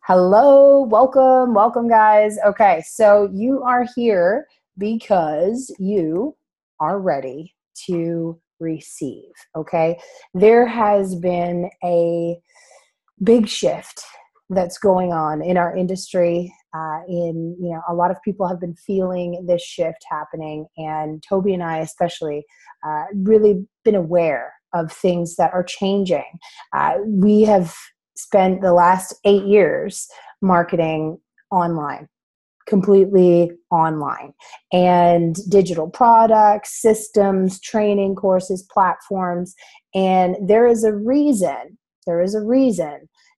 Hello, welcome, guys. Okay, so you are here because you are ready to receive. Okay, there has been a big shift that's going on in our industry. A lot of people have been feeling this shift happening, and Toby and I, especially, really been aware of things that are changing. We have spent the last 8 years marketing online, completely online, and digital products, systems, training courses, platforms. And there is a reason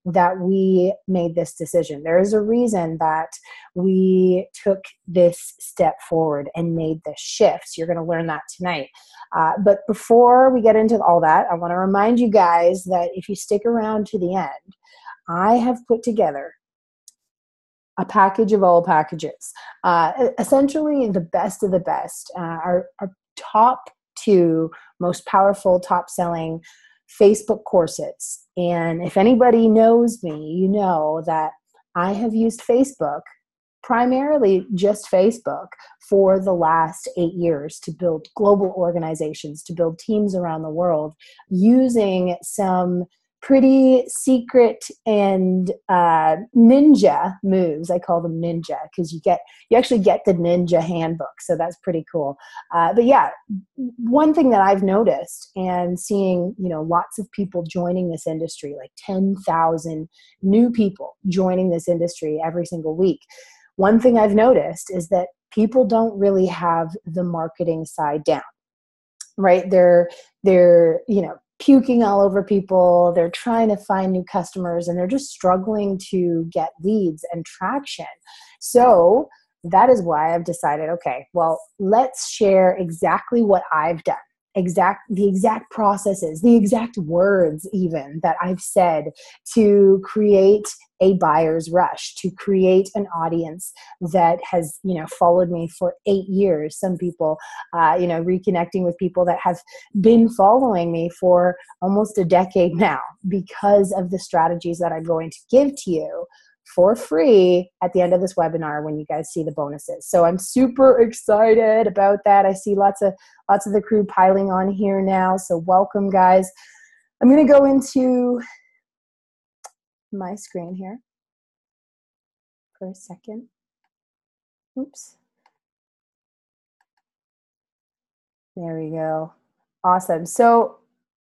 that we made this decision. There is a reason that we took this step forward and made this shift. So you're going to learn that tonight. But before we get into all that, I want to remind you guys that if you stick around to the end, I have put together a package of all packages. Essentially, the best of the best, our top two most powerful, top-selling Facebook courses. And if anybody knows me, you know that I have used Facebook, primarily just Facebook, for the last 8 years to build global organizations, to build teams around the world, using some pretty secret and ninja moves. I call them ninja because you actually get the ninja handbook, so that's pretty cool. But yeah, one thing that I've noticed and seeing, lots of people joining this industry, like 10,000 new people joining this industry every single week. One thing I've noticed is that people don't really have the marketing side down, right? They're puking all over people. They're trying to find new customers, and they're just struggling to get leads and traction. So that is why I've decided, okay, well, let's share exactly what I've done, the exact processes, the exact words even that I've said to create a buyer's rush, to create an audience that has, followed me for 8 years. Some people, reconnecting with people that have been following me for almost a decade now because of the strategies that I'm going to give to you for free at the end of this webinar when you guys see the bonuses. So I'm super excited about that. I see lots of the crew piling on here now. So welcome, guys. I'm going to go into my screen here for a second. Oops. There we go. Awesome. So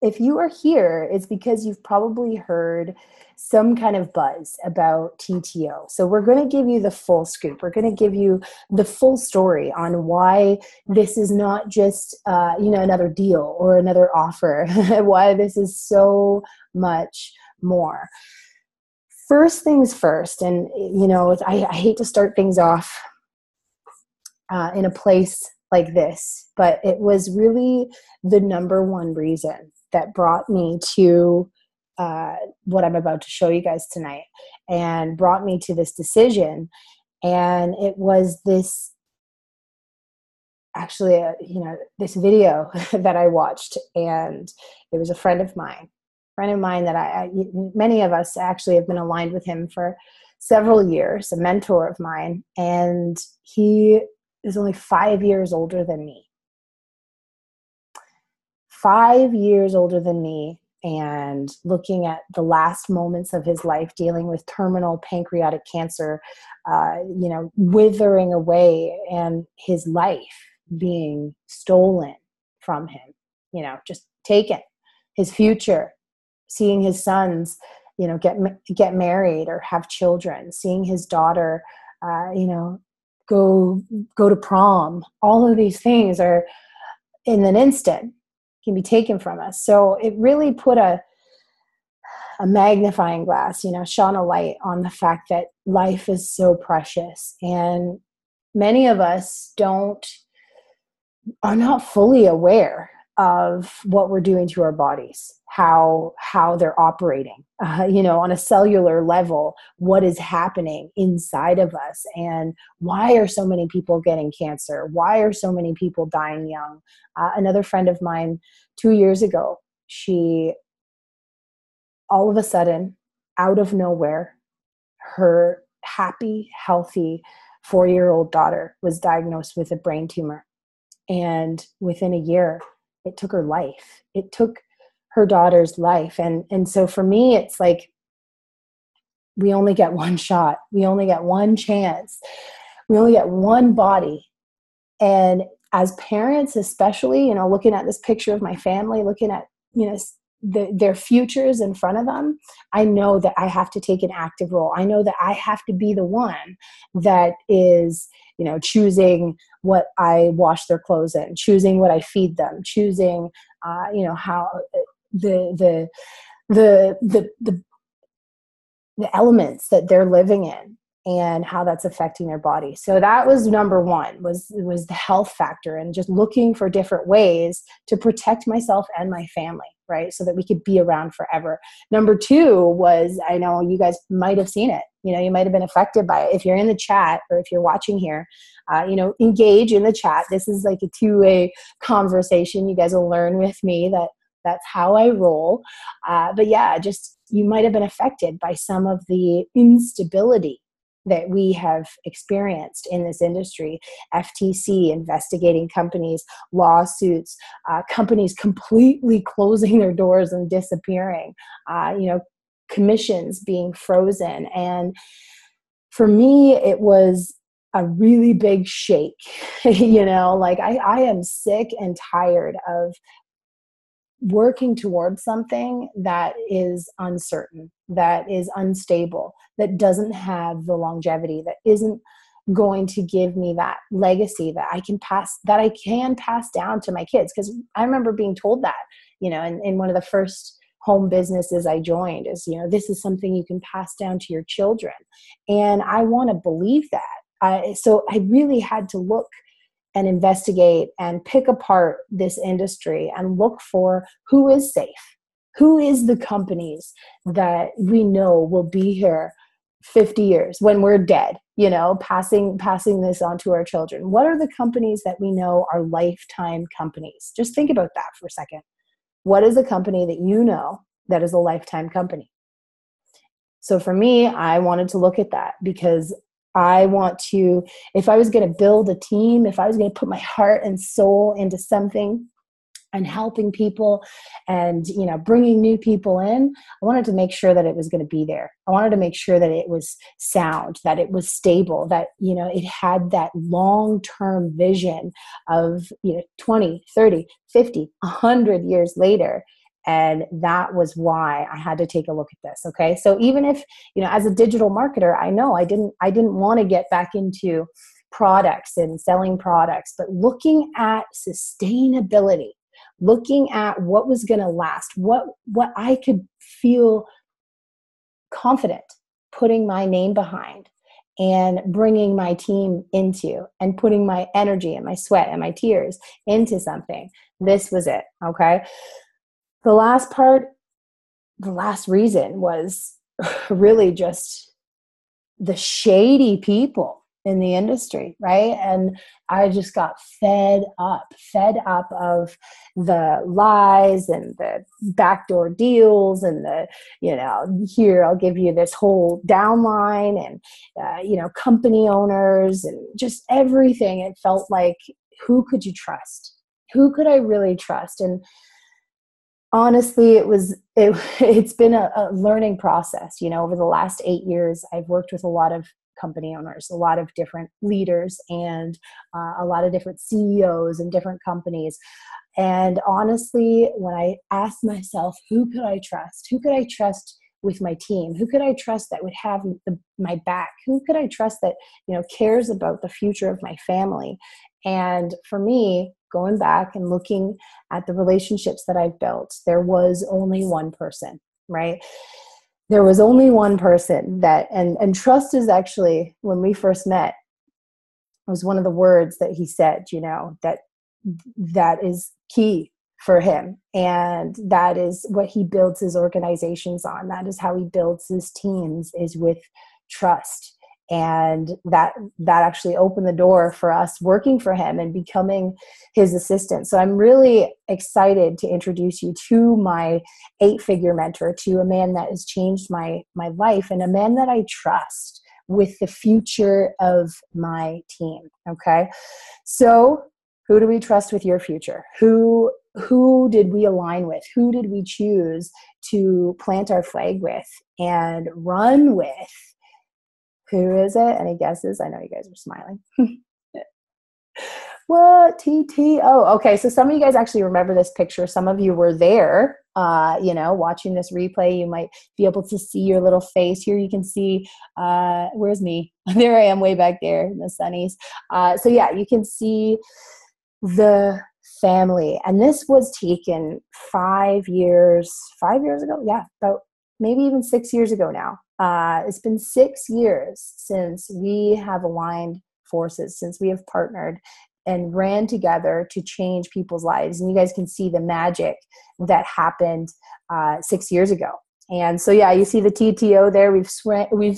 if you are here, it's because you've probably heard some kind of buzz about TTO. So we're going to give you the full scoop. We're going to give you the full story on why this is not just, another deal or another offer, why this is so much more. First things first, and, I hate to start things off in a place like this, but it was really the number one reason that brought me to what I'm about to show you guys tonight, and brought me to this decision. And it was this, actually, this video that I watched, and it was a friend of mine that many of us actually have been aligned with him for several years, a mentor of mine, and he is only 5 years older than me. 5 years older than me, and looking at the last moments of his life, dealing with terminal pancreatic cancer, withering away, and his life being stolen from him, just taken. His future, seeing his sons, get married or have children, seeing his daughter, go to prom. All of these things are in an instant can be taken from us. So it really put a magnifying glass, shone a light on the fact that life is so precious, and many of us are not fully aware of what we're doing to our bodies, how they're operating, on a cellular level, what is happening inside of us, and why are so many people getting cancer? Why are so many people dying young? Another friend of mine 2 years ago, she all of a sudden, out of nowhere, her happy, healthy 4-year-old daughter was diagnosed with a brain tumor. And within a year, it took her life. It took her daughter's life. And so for me, it's like, we only get one shot. We only get one chance. We only get one body. And as parents, especially, looking at this picture of my family, looking at, their futures in front of them, I know that I have to take an active role. I know that I have to be the one that is, choosing what I wash their clothes in, choosing what I feed them, choosing, how the elements that they're living in and how that's affecting their body. So that was number one, was the health factor, and just looking for different ways to protect myself and my family, right? So that we could be around forever. Number two was, I know you guys might have seen it. You might have been affected by it. If you're in the chat or if you're watching here, engage in the chat. This is like a two-way conversation. You guys will learn with me that that's how I roll. But yeah, just, you might have been affected by some of the instability that we have experienced in this industry. FTC investigating companies, lawsuits, companies completely closing their doors and disappearing, commissions being frozen. And for me, it was a really big shake. I am sick and tired of working towards something that is uncertain, that is unstable, that doesn't have the longevity, that isn't going to give me that legacy that I can pass down to my kids. Because I remember being told that, in one of the first home businesses I joined is, this is something you can pass down to your children. And I want to believe that. So I really had to look and investigate and pick apart this industry and look for who is safe, who is the companies that we know will be here 50 years when we're dead, passing this on to our children. What are the companies that we know are lifetime companies? Just think about that for a second. What is a company that you know that is a lifetime company? So for me, I wanted to look at that, because I want to, if I was going to build a team, if I was going to put my heart and soul into something and helping people and, bringing new people in, I wanted to make sure that it was going to be there. I wanted to make sure that it was sound, that it was stable, that, it had that long-term vision of, 20, 30, 50, 100 years later. And that was why I had to take a look at this. Okay. So even if, as a digital marketer, I know I didn't want to get back into products and selling products, but looking at sustainability, looking at what was going to last, what I could feel confident putting my name behind and bringing my team into, and putting my energy and my sweat and my tears into something. This was it. Okay. The last reason was really just the shady people in the industry, right? And I just got fed up of the lies and the backdoor deals and the, here, I'll give you this whole downline and, company owners and just everything. It felt like, who could you trust? Who could I really trust? And honestly, it's been a learning process. Over the last 8 years, I've worked with a lot of company owners, a lot of different leaders, and a lot of different CEOs and different companies. And honestly, when I asked myself, who could I trust? Who could I trust with my team? Who could I trust that would have my back? Who could I trust that, cares about the future of my family? And for me, going back and looking at the relationships that I've built, there was only one person, right? There was only one person that, and trust is actually, when we first met, was one of the words that he said, that is key for him. And that is what he builds his organizations on. That is how he builds his teams, is with trust. And that actually opened the door for us working for him and becoming his assistant. So I'm really excited to introduce you to my 8-figure mentor, to a man that has changed my life, and a man that I trust with the future of my team. Okay. So who do we trust with your future? Who did we align with? Who did we choose to plant our flag with and run with? Who is it? Any guesses? I know you guys are smiling. What? TT? Oh, okay. So some of you guys actually remember this picture. Some of you were there, watching this replay. You might be able to see your little face here. You can see, where's me? There I am way back there in the sunnies. So yeah, you can see the family. And this was taken 5 years ago. Yeah, about maybe even 6 years ago now. It's been 6 years since we have aligned forces, since we have partnered and ran together to change people's lives. And you guys can see the magic that happened 6 years ago. And so, yeah, you see the TTO there. We've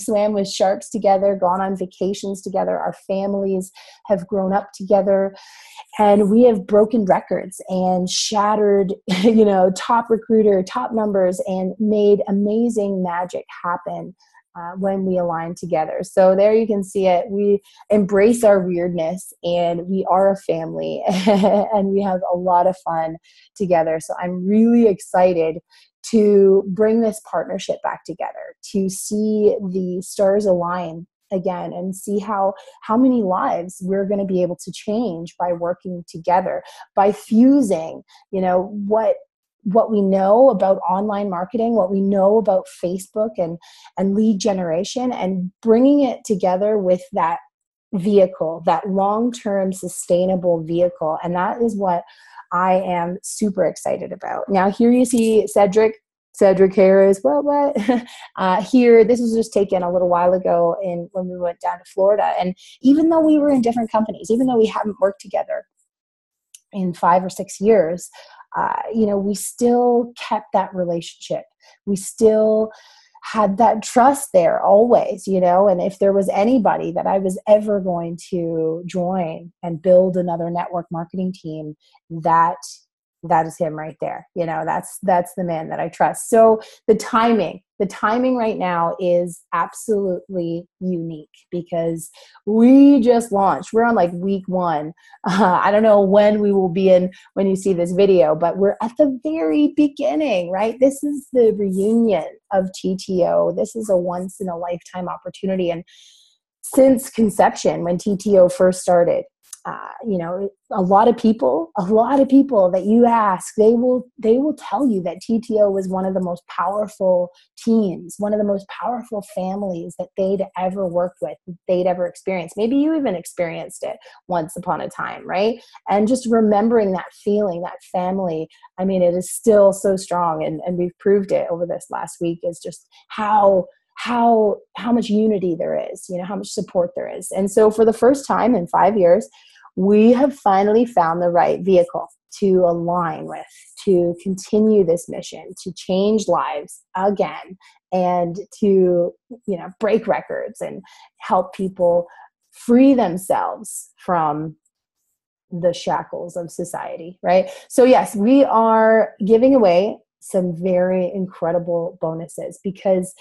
swam with sharks together, gone on vacations together. Our families have grown up together, and we have broken records and shattered, top recruiter, top numbers, and made amazing magic happen when we align together. So there you can see it. We embrace our weirdness, and we are a family, and we have a lot of fun together. So I'm really excited to bring this partnership back together, to see the stars align again and see how many lives we're going to be able to change by working together, by fusing, what we know about online marketing, what we know about Facebook and lead generation, and bringing it together with that vehicle, that long-term sustainable vehicle. And that is what I am super excited about. Now, here you see Cedric Harris. What? Here, this was just taken a little while ago when we went down to Florida. And even though we were in different companies, even though we haven't worked together in 5 or 6 years, we still kept that relationship. We still had that trust there always, and if there was anybody that I was ever going to join and build another network marketing team, that is him right there. That's the man that I trust. So the timing right now is absolutely unique because we just launched. We're on like week 1. I don't know when we will be in when you see this video, but we're at the very beginning, right? This is the reunion of TTO. This is a once in a lifetime opportunity. And since conception, when TTO first started, a lot of people that you ask, they will tell you that TTO was one of the most powerful teams, one of the most powerful families that they'd ever worked with, that they'd ever experienced. Maybe you even experienced it once upon a time, right? And just remembering that feeling, that family, I mean, it is still so strong. And we've proved it over this last week, is just how much unity there is, how much support there is. And so for the first time in 5 years, we have finally found the right vehicle to align with, to continue this mission, to change lives again, and to, break records and help people free themselves from the shackles of society, right? So yes, we are giving away some very incredible bonuses because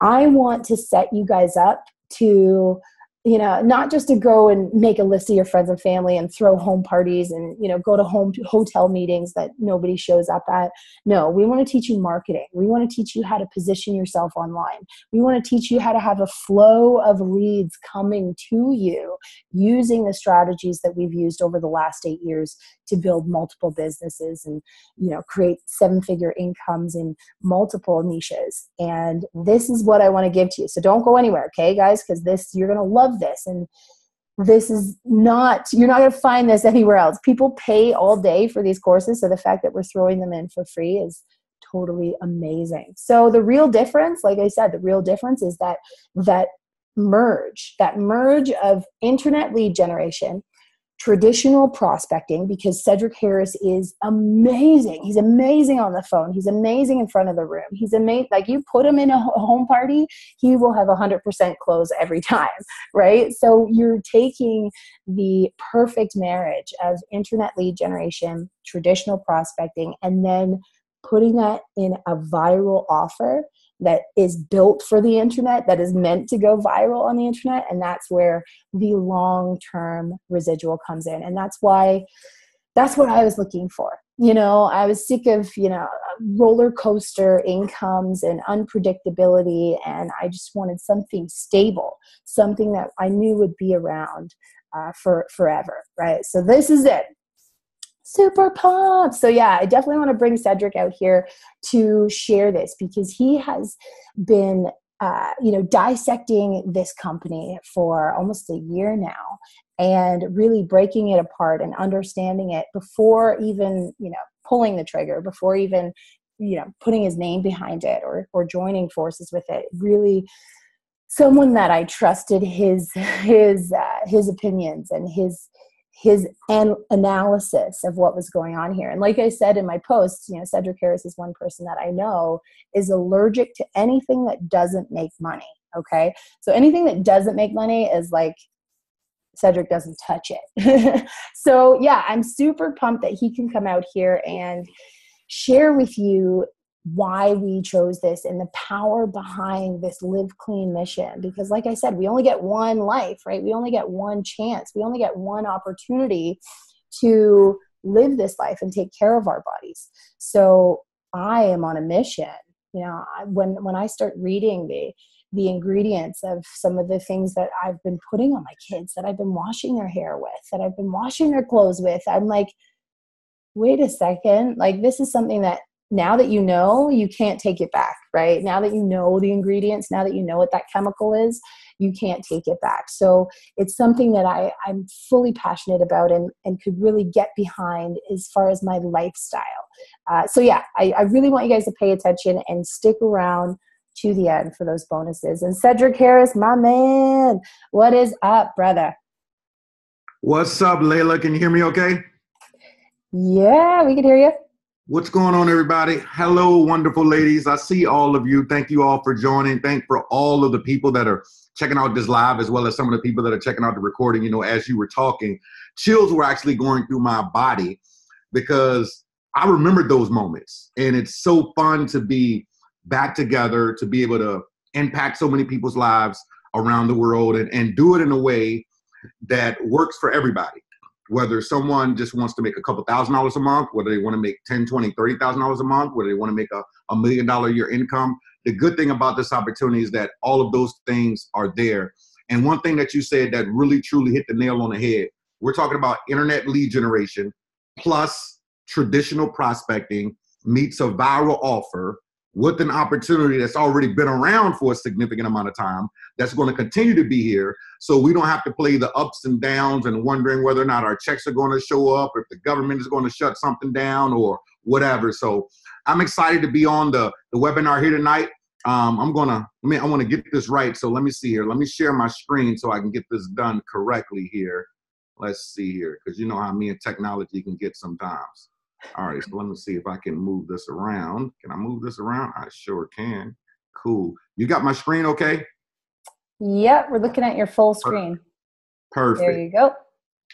I want to set you guys up to, not just to go and make a list of your friends and family and throw home parties and, go to hotel meetings that nobody shows up at. No, we want to teach you marketing. We want to teach you how to position yourself online. We want to teach you how to have a flow of leads coming to you using the strategies that we've used over the last 8 years to build multiple businesses and, create 7-figure incomes in multiple niches. And this is what I want to give to you. So don't go anywhere, okay, guys? Because you're going to love this. And this is not, you're not going to find this anywhere else. People pay all day for these courses. So the fact that we're throwing them in for free is totally amazing. So the real difference, like I said, the real difference is that merge of internet lead generation traditional prospecting, because Cedric Harris is amazing. He's amazing on the phone. He's amazing in front of the room. He's amazing. Like, you put him in a home party, he will have 100% close every time, right? So you're taking the perfect marriage of internet lead generation, traditional prospecting, and then putting that in a viral offer that is built for the internet, that is meant to go viral on the internet. And that's where the long-term residual comes in. And that's what I was looking for. I was sick of, roller coaster incomes and unpredictability. And I just wanted something stable, something that I knew would be around for forever. Right. So this is it. Super pumped. So yeah, I definitely want to bring Cedric out here to share this, because he has been, dissecting this company for almost a year now, and really breaking it apart and understanding it before even, pulling the trigger, before even, putting his name behind it or joining forces with it. Really someone that I trusted his opinions and his analysis of what was going on here. And like I said in my post, Cedric Harris is one person that I know is allergic to anything that doesn't make money. Okay. So anything that doesn't make money is like, Cedric doesn't touch it. So yeah, I'm super pumped that he can come out here and share with you why we chose this and the power behind this Live Clean mission. Because like I said, we only get one life, right? We only get one chance. We only get one opportunity to live this life and take care of our bodies. So I am on a mission. When I start reading the ingredients of some of the things that I've been putting on my kids, that I've been washing their hair with, that I've been washing their clothes with, I'm like, wait a second, like, this is something that now that you can't take it back, right? Now that you know the ingredients, now that you know what that chemical is, you can't take it back. So it's something that I'm fully passionate about and could really get behind as far as my lifestyle. So yeah, I really want you guys to pay attention and stick around to the end for those bonuses. And Cedric Harris, my man, what is up, brother? What's up, Layla? Can you hear me okay? Yeah, we can hear you. What's going on, everybody? Hello, wonderful ladies. I see all of you. Thank you all for joining. Thank for all of the people that are checking out this live, as well as some of the people that are checking out the recording. As you were talking, chills were actually going through my body because I remembered those moments. And it's so fun to be back together, to be able to impact so many people's lives around the world and do it in a way that works for everybody. Whether someone just wants to make a couple $1,000s a month, whether they want to make $10,000, $20,000, $30,000 a month, whether they want to make a $1 million a year income. The good thing about this opportunity is that all of those things are there. And one thing that you said that really truly hit the nail on the head, we're talking about internet lead generation plus traditional prospecting meets a viral offer with an opportunity that's already been around for a significant amount of time, that's going to continue to be here. So we don't have to play the ups and downs and wondering whether or not our checks are going to show up, or if the government is going to shut something down or whatever. So I'm excited to be on the webinar here tonight. I want to get this right. So let me see here. Let me share my screen so I can get this done correctly here. Let's see here, because you know how me and technology can get sometimes. All right, so let me see if I can move this around. Can I move this around? I sure can. Cool. You got my screen okay? Yep, we're looking at your full screen. Perfect. There you go.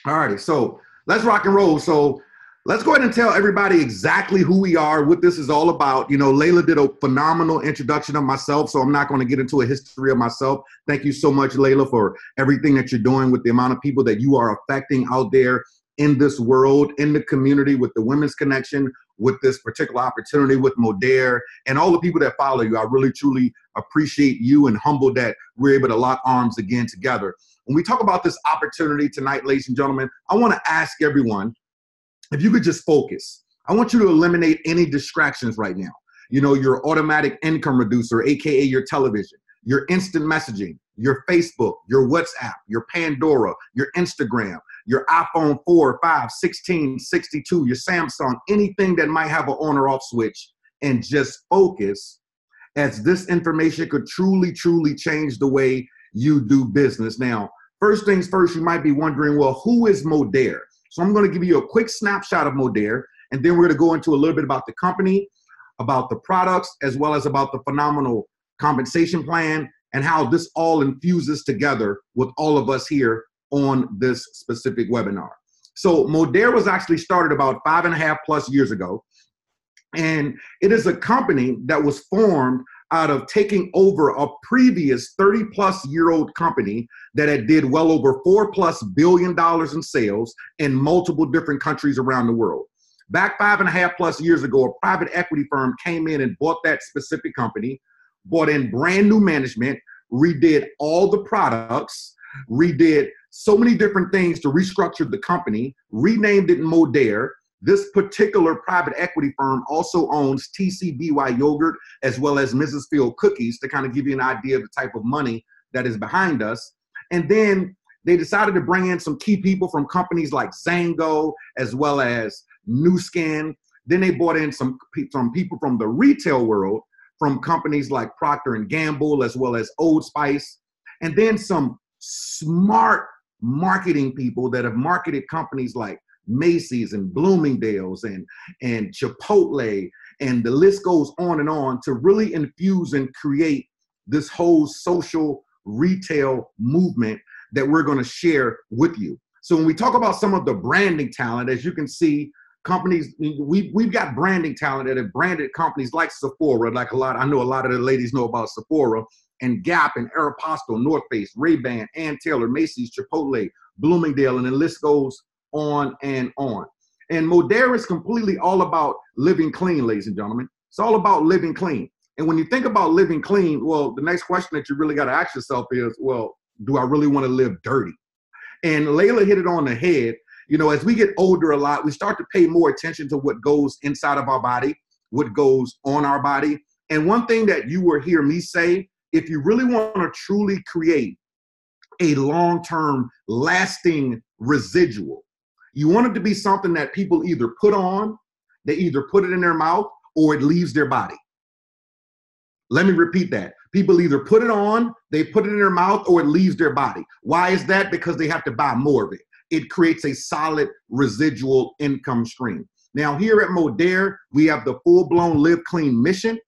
All righty, so let's rock and roll. So let's go ahead and tell everybody exactly who we are, what this is all about. Layla did a phenomenal introduction of myself, so I'm not going to get into a history of myself. Thank you so much, Layla, for everything that you're doing with the amount of people that you are affecting out there in this world, in the community, with the Women's Connection, with this particular opportunity with Modere, and all the people that follow you. I really, truly appreciate you and humbled that we're able to lock arms again together. When we talk about this opportunity tonight, ladies and gentlemen, I want to ask everyone, if you could just focus. I want you to eliminate any distractions right now. Your automatic income reducer, AKA your television, your instant messaging, your Facebook, your WhatsApp, your Pandora, your Instagram, your iPhone 4, 5, 16, 62, your Samsung, anything that might have an on or off switch, and just focus, as this information could truly, truly change the way you do business. Now, First things first, you might be wondering, well, who is Modere? So I'm going to give you a quick snapshot of Modere, and then we're going to go into a little bit about the company, about the products, as well as about the phenomenal compensation plan and how this all infuses together with all of us here on this specific webinar. So Modere was actually started about 5.5+ years ago. And it is a company that was formed out of taking over a previous 30+-year-old company that had did well over $4+ billion in sales in multiple different countries around the world. Back 5.5+ years ago, a private equity firm came in and bought that specific company, bought in brand new management, redid all the products, redid so many different things to restructure the company, renamed it Modere. This particular private equity firm also owns TCBY Yogurt as well as Mrs. Field Cookies, to kind of give you an idea of the type of money that is behind us. And then they decided to bring in some key people from companies like Zango as well as Nu Skin. Then they brought in some people from the retail world, from companies like Procter & Gamble as well as Old Spice. And then some smart marketing people that have marketed companies like Macy's and Bloomingdale's and Chipotle, and the list goes on to really infuse and create this whole social retail movement that we're going to share with you. So when we talk about some of the branding talent, as you can see, companies, we've got branding talent that have branded companies like Sephora, I know a lot of the ladies know about Sephora, and Gap and Aeropostale, North Face, Ray-Ban, Ann Taylor, Macy's, Chipotle, Bloomingdale, and the list goes on and on. And Modere is completely all about living clean, ladies and gentlemen. It's all about living clean. And when you think about living clean, well, the next question that you really got to ask yourself is, well, do I really want to live dirty? And Layla hit it on the head. You know, as we get older a lot, we start to pay more attention to what goes inside of our body, what goes on our body. And one thing that you will hear me say, if you really want to truly create a long-term lasting residual, you want it to be something that people either put on, they either put it in their mouth, or it leaves their body. Let me repeat that. People either put it on, they put it in their mouth, or it leaves their body. Why is that? Because they have to buy more of it. It creates a solid residual income stream. Now, here at Modere, we have the full-blown Live Clean mission.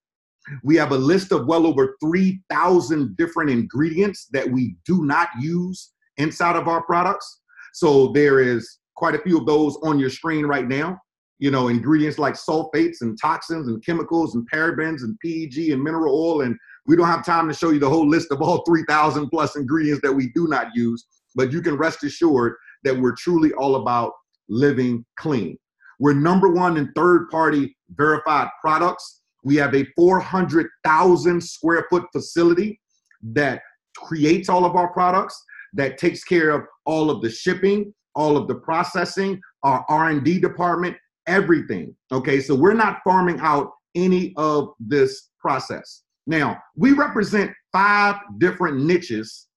We have a list of well over 3,000 different ingredients that we do not use inside of our products. So there is quite a few of those on your screen right now. You know, ingredients like sulfates and toxins and chemicals and parabens and PEG and mineral oil. And we don't have time to show you the whole list of all 3,000 plus ingredients that we do not use, but you can rest assured that we're truly all about living clean. We're #1 in third-party verified products. We have a 400,000 square foot facility that creates all of our products, that takes care of all of the shipping, all of the processing, our R&D department, everything. Okay, so we're not farming out any of this process. Now, we represent 5 different niches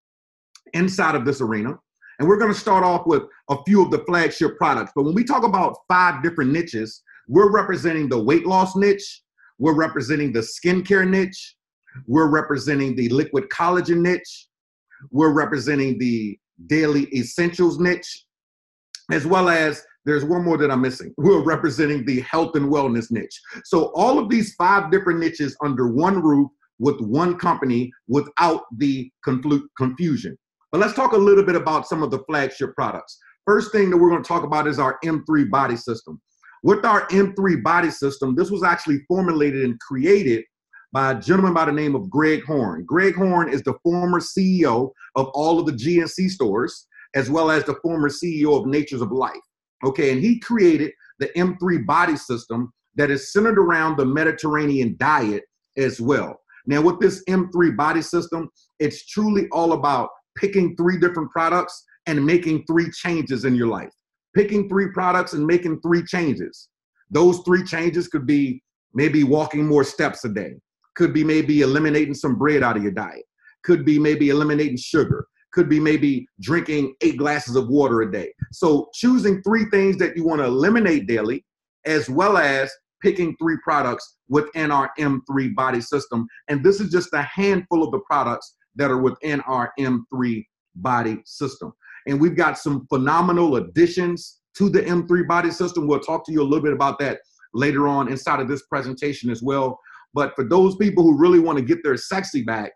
inside of this arena, and we're going to start off with a few of the flagship products. But when we talk about 5 different niches, we're representing the weight loss niche, we're representing the skincare niche, we're representing the liquid collagen niche, we're representing the daily essentials niche, as well as there's one more that I'm missing. We're representing the health and wellness niche. So all of these 5 different niches under one roof with one company without the confusion. But let's talk a little bit about some of the flagship products. First thing that we're going to talk about is our M3 body system. With our M3 body system, this was actually formulated and created by a gentleman by the name of Greg Horn. Greg Horn is the former CEO of all of the GNC stores, as well as the former CEO of Natures of Life. Okay, and he created the M3 body system that is centered around the Mediterranean diet as well. Now, with this M3 body system, it's truly all about picking 3 different products and making 3 changes in your life. Picking 3 products and making 3 changes. Those 3 changes could be maybe walking more steps a day. Could be maybe eliminating some bread out of your diet. Could be maybe eliminating sugar. Could be maybe drinking 8 glasses of water a day. So choosing 3 things that you want to eliminate daily, as well as picking 3 products within our M3 body system. And this is just a handful of the products that are within our M3 body system. And we've got some phenomenal additions to the M3 body system. We'll talk to you a little bit about that later on inside of this presentation as well. But for those people who really want to get their sexy back,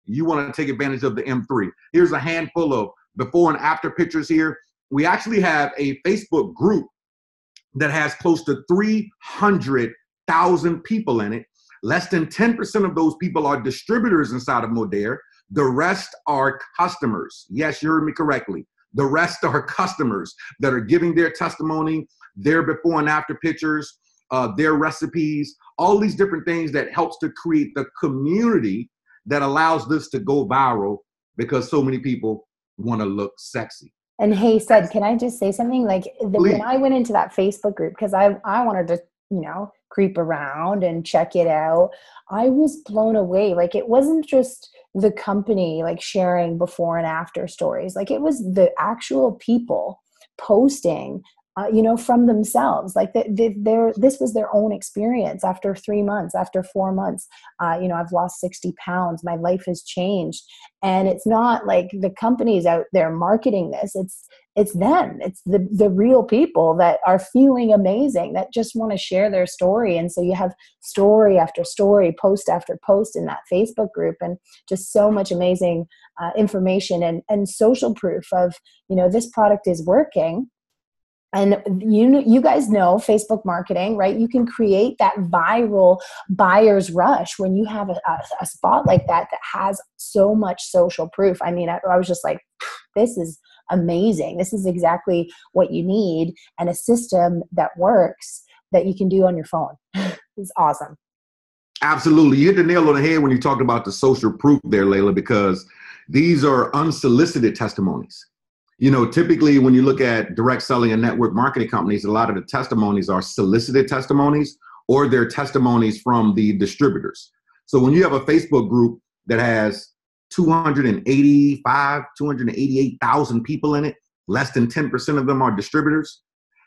you want to take advantage of the M3. Here's a handful of before and after pictures here. We actually have a Facebook group that has close to 300,000 people in it. Less than 10% of those people are distributors inside of Modere. The rest are customers. Yes, you heard me correctly. The rest are customers that are giving their testimony, their before and after pictures, their recipes, all these different things that helps to create the community that allows this to go viral because so many people want to look sexy. And hey, said, can I just say something? Like when I went into that Facebook group, because I wanted to, creep around and check it out, I was blown away. Like it wasn't just the company like sharing before and after stories. Like it was the actual people posting from themselves. Like this was their own experience after 3 months, after 4 months. I've lost 60 pounds. My life has changed. And it's not like the companies out there marketing this. It's them. It's the real people that are feeling amazing, that just want to share their story. And so you have story after story, post after post in that Facebook group, and just so much amazing information and social proof of, this product is working. And you guys know Facebook marketing, right? You can create that viral buyer's rush when you have a spot like that has so much social proof. I mean, I was just like, this is amazing. This is exactly what you need, and a system that works that you can do on your phone. It's awesome. Absolutely. You hit the nail on the head when you talked about the social proof there, Layla, because these are unsolicited testimonies. Typically when you look at direct selling and network marketing companies, a lot of the testimonies are solicited testimonies, or they're testimonies from the distributors. So when you have a Facebook group that has 288,000 people in it, less than 10% of them are distributors.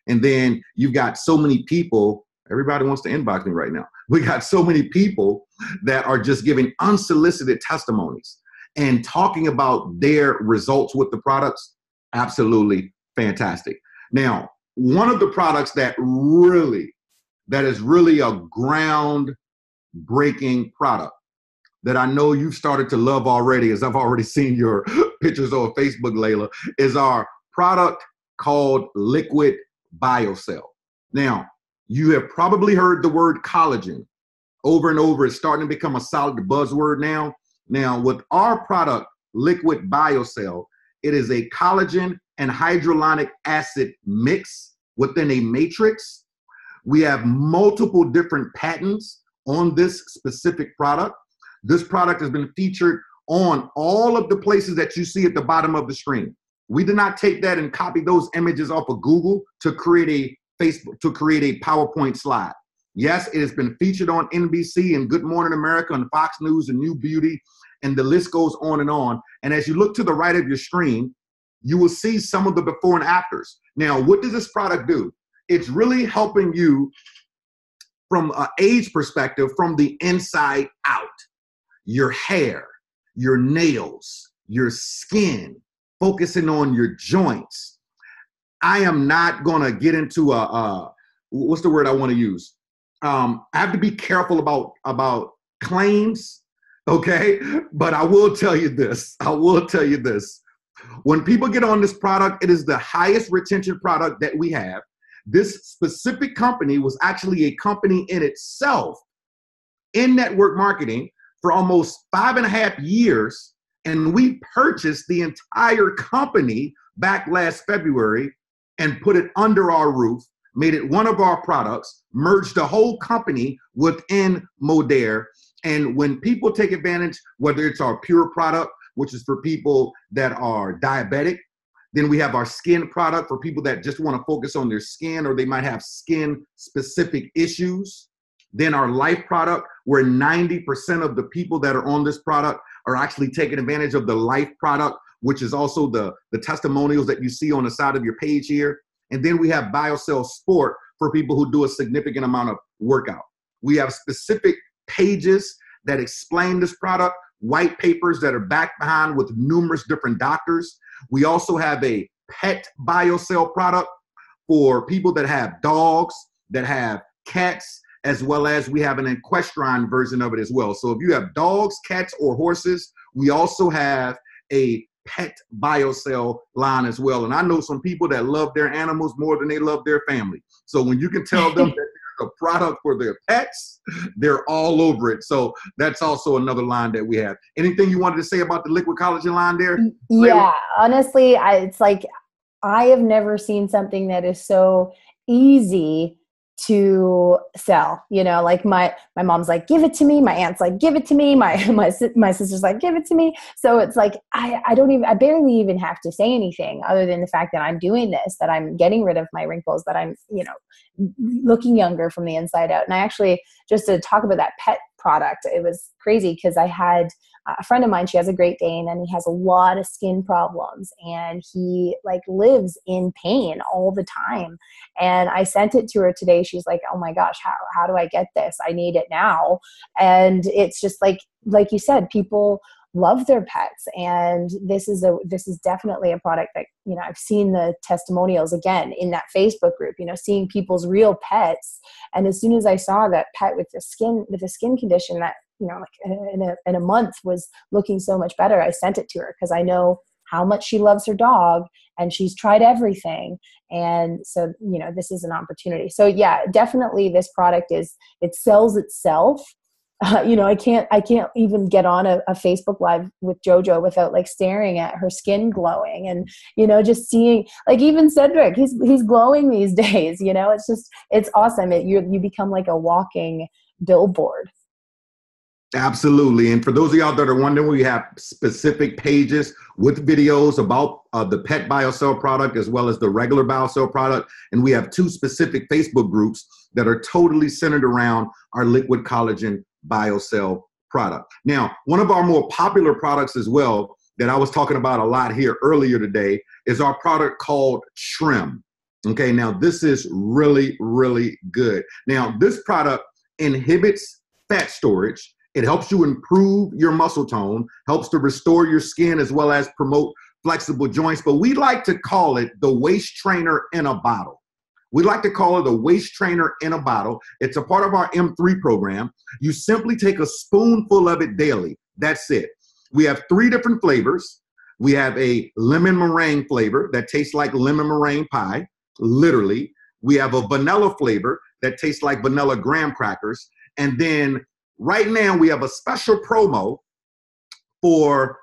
And then you've got so many people, everybody wants to inbox me right now. We got so many people that are just giving unsolicited testimonies and talking about their results with the products. Absolutely fantastic. Now, one of the products that is really a groundbreaking product that I know you've started to love already, as I've already seen your pictures on Facebook, Layla, is our product called Liquid BioCell. Now, you have probably heard the word collagen over and over. It's starting to become a solid buzzword now. Now, with our product, Liquid BioCell, it is a collagen and hydrolonic acid mix within a matrix. We have multiple different patents on this specific product. This product has been featured on all of the places that you see at the bottom of the screen. We did not take that and copy those images off of Google to create a PowerPoint slide. Yes, it has been featured on NBC and Good Morning America and Fox News and New Beauty, and the list goes on and on. And as you look to the right of your screen, you will see some of the before and afters. Now, what does this product do? It's really helping you from an age perspective, from the inside out. Your hair, your nails, your skin, focusing on your joints. I am not going to get into what's the word I want to use? I have to be careful about claims, okay? But I will tell you this. When people get on this product, it is the highest retention product that we have. This specific company was actually a company in itself in network marketing for almost 5.5 years. And we purchased the entire company back last February and put it under our roof, made it one of our products, merged the whole company within Modere. And when people take advantage, whether it's our pure product, which is for people that are diabetic, then we have our skin product for people that just want to focus on their skin, or they might have skin specific issues. Then our life product, where 90% of the people that are on this product are actually taking advantage of the life product, which is also the testimonials that you see on the side of your page here. And then we have BioCell Sport for people who do a significant amount of workout. We have specific pages that explain this product white papers that are backed behind with numerous different doctors. We also have a pet biocell product for people that have dogs, that have cats, as well as we have an equestrian version of it as well. So if you have dogs, cats, or horses, we also have a pet biocell line as well. And I know some people that love their animals more than they love their family. So when you can tell them that there's a product for their pets, they're all over it. So that's also another line that we have. Anything you wanted to say about the liquid collagen line there? Yeah, honestly, it's like I have never seen something that is so easy to sell. You know, like my mom's like, give it to me. My aunt's like, give it to me. My sister's like, give it to me. So it's like, I barely even have to say anything other than the fact that I'm doing this, that I'm getting rid of my wrinkles, that I'm, looking younger from the inside out. And I actually, just to talk about that pet product, it was crazy because I had a friend of mine, she has a Great Dane, and he has a lot of skin problems, and he lives in pain all the time. And I sent it to her today. She's like, oh my gosh, how do I get this? I need it now. And it's just like you said, people love their pets. And this is definitely a product that, I've seen the testimonials again in that Facebook group, seeing people's real pets. And as soon as I saw that pet with a skin condition that, in a month was looking so much better, I sent it to her because I know how much she loves her dog and she's tried everything. And so, this is an opportunity. So yeah, definitely this product it sells itself. I can't even get on a Facebook Live with JoJo without staring at her skin glowing and, just seeing, even Cedric, he's glowing these days, it's awesome. You become like a walking billboard. Absolutely. And for those of y'all that are wondering, we have specific pages with videos about the pet biocell product as well as the regular biocell product. And we have 2 specific Facebook groups that are totally centered around our liquid collagen biocell product. Now, one of our more popular products as well that I was talking about a lot here earlier today is our product called Trim. Okay, now this is really, really good. Now, this product inhibits fat storage. It helps you improve your muscle tone, helps to restore your skin as well as promote flexible joints. But we like to call it the waist trainer in a bottle. We like to call it a waist trainer in a bottle. It's a part of our M3 program. You simply take a spoonful of it daily. That's it. We have 3 different flavors. We have a lemon meringue flavor that tastes like lemon meringue pie, literally. We have a vanilla flavor that tastes like vanilla graham crackers. And then right now we have a special promo for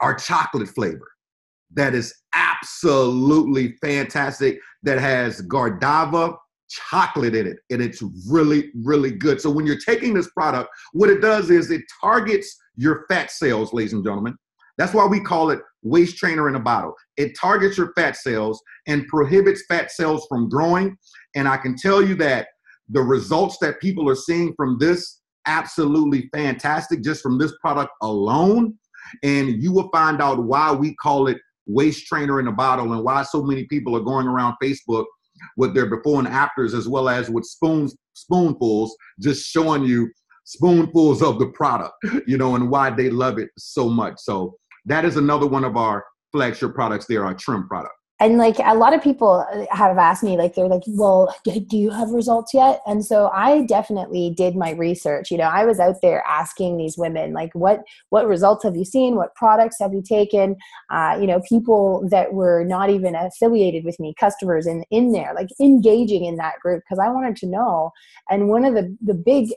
our chocolate flavor that is absolutely fantastic, that has Gardava chocolate in it, and it's really, really good. So when you're taking this product, what it does is it targets your fat cells, ladies and gentlemen. That's why we call it waist trainer in a bottle. It targets your fat cells and prohibits fat cells from growing. And I can tell you that the results that people are seeing from this, absolutely fantastic, just from this product alone. And you will find out why we call it waist trainer in a bottle and why so many people are going around Facebook with their before and afters, as well as with spoonfuls, just showing you spoonfuls of the product, and why they love it so much. So that is another one of our flagship products there, our Trim product. And a lot of people have asked me, they're like, well, do you have results yet? And so I definitely did my research. I was out there asking these women, what results have you seen? What products have you taken? People that were not even affiliated with me, customers in there, engaging in that group, because I wanted to know. And one of the big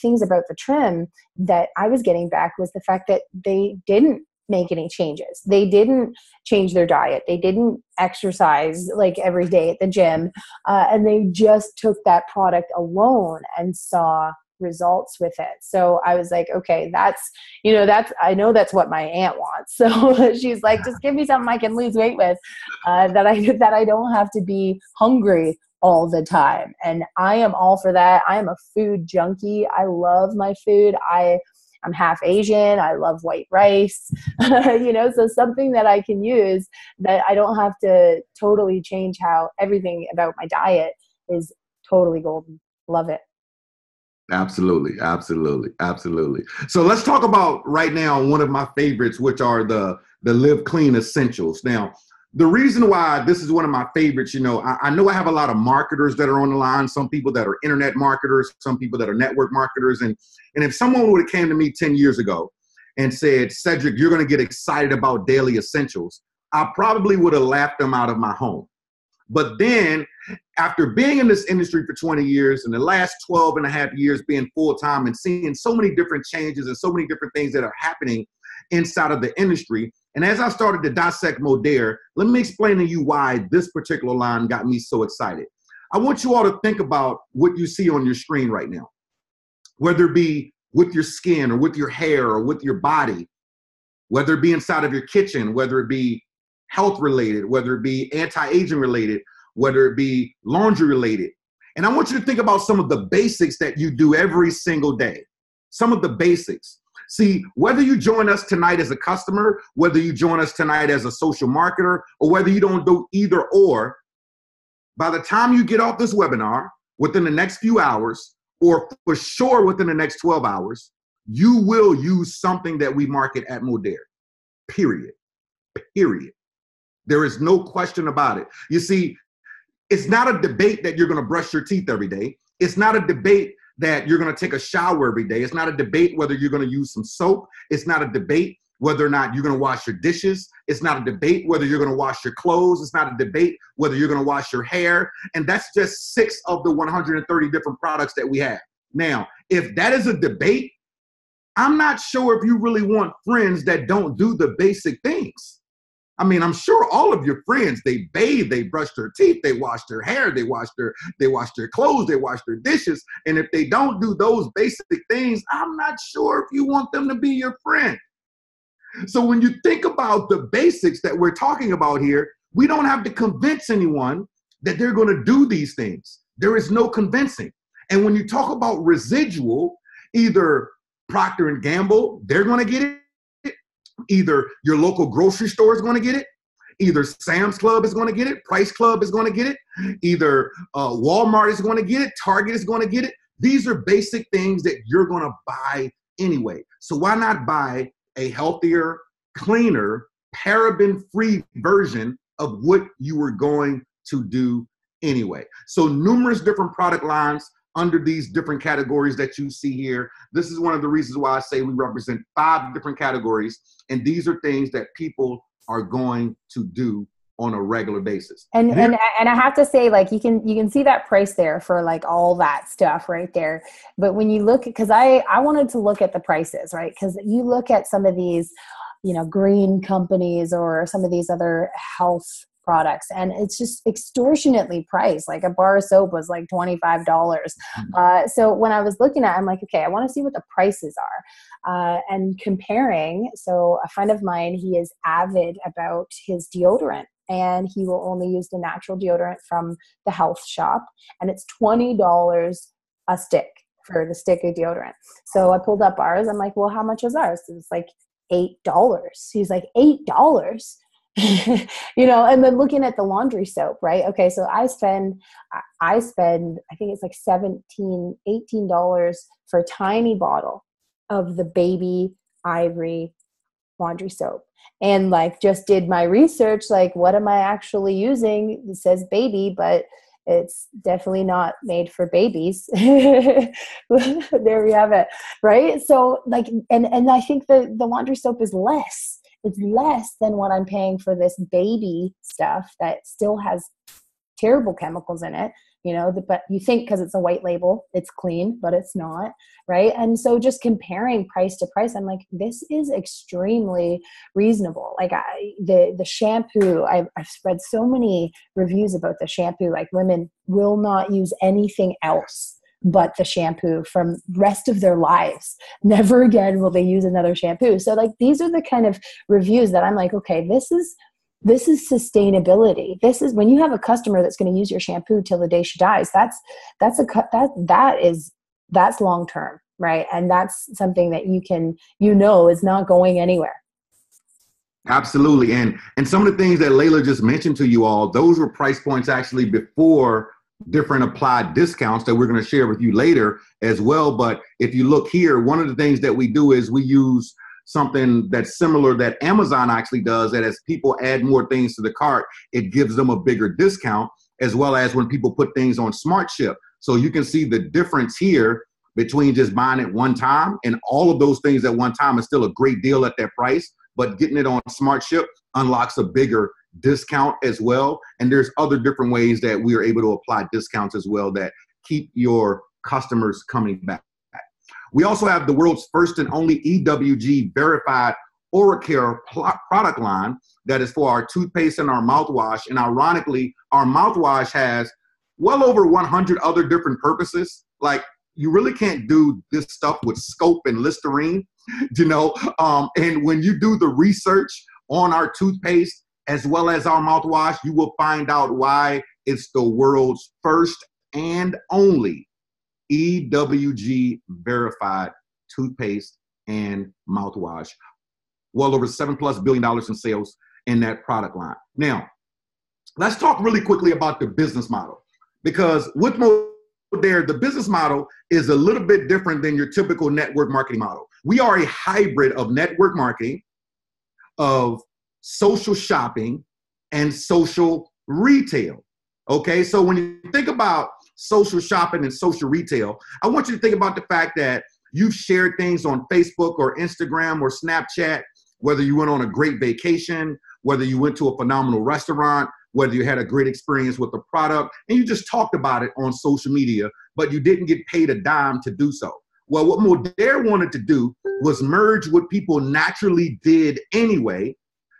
things about the Trim that I was getting back was the fact that they didn't make any changes. They didn't change their diet. They didn't exercise every day at the gym. And they just took that product alone and saw results with it. So I was like, okay, I know that's what my aunt wants. So she's like, just give me something I can lose weight with, that I don't have to be hungry all the time. And I am all for that. I am a food junkie. I love my food. I'm half Asian. I love white rice, so something that I can use that I don't have to totally change how everything about my diet is totally golden. Love it. Absolutely, absolutely, absolutely. So let's talk about right now one of my favorites, which are the Live Clean Essentials. Now, the reason why this is one of my favorites, I know I have a lot of marketers that are on the line, some people that are internet marketers, some people that are network marketers. And if someone would have came to me 10 years ago and said, Cedric, you're going to get excited about daily essentials, I probably would have laughed them out of my home. But then after being in this industry for 20 years and the last 12 and a half years being full time and seeing so many different changes and so many different things that are happening inside of the industry. And as I started to dissect Modere, let me explain to you why this particular line got me so excited. I want you all to think about what you see on your screen right now, whether it be with your skin or with your hair or with your body, whether it be inside of your kitchen, whether it be health related, whether it be anti-aging related, whether it be laundry related. And I want you to think about some of the basics that you do every single day. Some of the basics. See, whether you join us tonight as a customer, whether you join us tonight as a social marketer, or whether you don't do either or, by the time you get off this webinar, within the next few hours, or for sure within the next 12 hours, you will use something that we market at Modere. Period. Period. There is no question about it. You see, it's not a debate that you're going to brush your teeth every day. It's not a debate that you're going to take a shower every day. It's not a debate whether you're going to use some soap. It's not a debate whether or not you're going to wash your dishes. It's not a debate whether you're going to wash your clothes. It's not a debate whether you're going to wash your hair. And that's just 6 of the 130 different products that we have. Now, if that is a debate, I'm not sure if you really want friends that don't do the basic things. I mean, I'm sure all of your friends, they bathe, they brush their teeth, they wash their hair, they wash their clothes, they wash their dishes. And if they don't do those basic things, I'm not sure if you want them to be your friend. So when you think about the basics that we're talking about here, we don't have to convince anyone that they're going to do these things. There is no convincing. And when you talk about residual, either Procter & Gamble, they're going to get it. Either your local grocery store is going to get it. Either Sam's Club is going to get it. Price Club is going to get it. Either Walmart is going to get it. Target is going to get it. These are basic things that you're going to buy anyway. So why not buy a healthier, cleaner, paraben-free version of what you were going to do anyway? So numerous different product lines under these different categories that you see here. This is one of the reasons why I say we represent 5 different categories. And these are things that people are going to do on a regular basis. And I have to say, like, you can see that price there for like all that stuff right there. But when you look, because I wanted to look at the prices, right? Because you look at some of these, green companies or some of these other health products, and it's just extortionately priced. Like a bar of soap was like $25. So when I was looking at it, I'm like, okay, I want to see what the prices are, and comparing. So a friend of mine, he is avid about his deodorant, and he will only use the natural deodorant from the health shop, and it's $20 a stick for the stick of deodorant. So I pulled up ours. I'm like, well, how much is ours? It's like $8. He's like, $8? And then looking at the laundry soap, right? Okay, so I spend I think it's like $18 for a tiny bottle of the baby Ivory laundry soap. And like just did my research, like what am I actually using? It says baby, but it's definitely not made for babies. There we have it, right? So like, and I think the laundry soap is less. It's less than what I'm paying for this baby stuff that still has terrible chemicals in it, but you think because it's a white label, it's clean, but it's not, right? And so just comparing price to price, I'm like, this is extremely reasonable. Like the shampoo, I've read so many reviews about the shampoo, like women will not use anything else but the shampoo from rest of their lives. Never again will they use another shampoo. So like these are the kind of reviews that I'm like, okay, this is sustainability. This is when you have a customer that's going to use your shampoo till the day she dies. That's long term, right? And that's something that you can is not going anywhere. Absolutely. And some of the things that Layla just mentioned to you all, those were price points actually before different applied discounts that we're going to share with you later as well. But if you look here, one of the things that we do is we use something that's similar that Amazon actually does, that as people add more things to the cart, it gives them a bigger discount, as well as when people put things on Smart Ship. So you can see the difference here between just buying it one time, and all of those things at one time is still a great deal at that price, but getting it on Smart Ship unlocks a bigger discount as well. And there's other different ways that we are able to apply discounts as well that keep your customers coming back. We also have the world's first and only EWG verified oral care product line that is for our toothpaste and our mouthwash. And ironically, our mouthwash has well over 100 other different purposes. Like, you really can't do this stuff with scope and Listerine, you know? And when you do the research on our toothpaste as well as our mouthwash, you will find out why it's the world's first and only EWG verified toothpaste and mouthwash. Well over $7+ billion in sales in that product line. Now, let's talk really quickly about the business model, because with Modere, the business model is a little bit different than your typical network marketing model. We are a hybrid of network marketing, of social shopping, and social retail. Okay, so when you think about social shopping and social retail, I want you to think about the fact that you've shared things on Facebook or Instagram or Snapchat, whether you went on a great vacation, whether you went to a phenomenal restaurant, whether you had a great experience with the product, and you just talked about it on social media, but you didn't get paid a dime to do so. Well, what Modere wanted to do was merge what people naturally did anyway,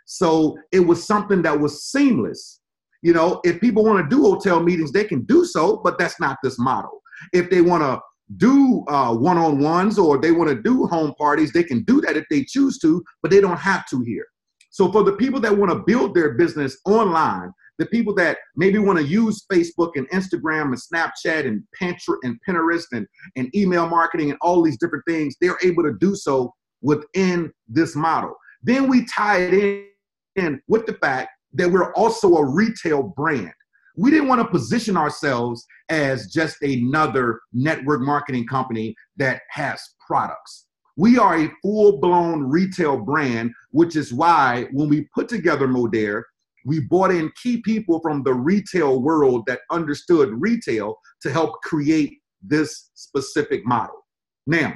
so it was something that was seamless. You know, if people want to do hotel meetings, they can do so, but that's not this model. If they want to do one-on-ones or they want to do home parties, they can do that if they choose to, but they don't have to here. So for the people that want to build their business online, the people that maybe want to use Facebook and Instagram and Snapchat and Pinterest and email marketing and all these different things, they're able to do so within this model. Then we tie it in with the fact that we're also a retail brand. We didn't want to position ourselves as just another network marketing company that has products. We are a full-blown retail brand, which is why when we put together Modere, we brought in key people from the retail world that understood retail to help create this specific model. Now,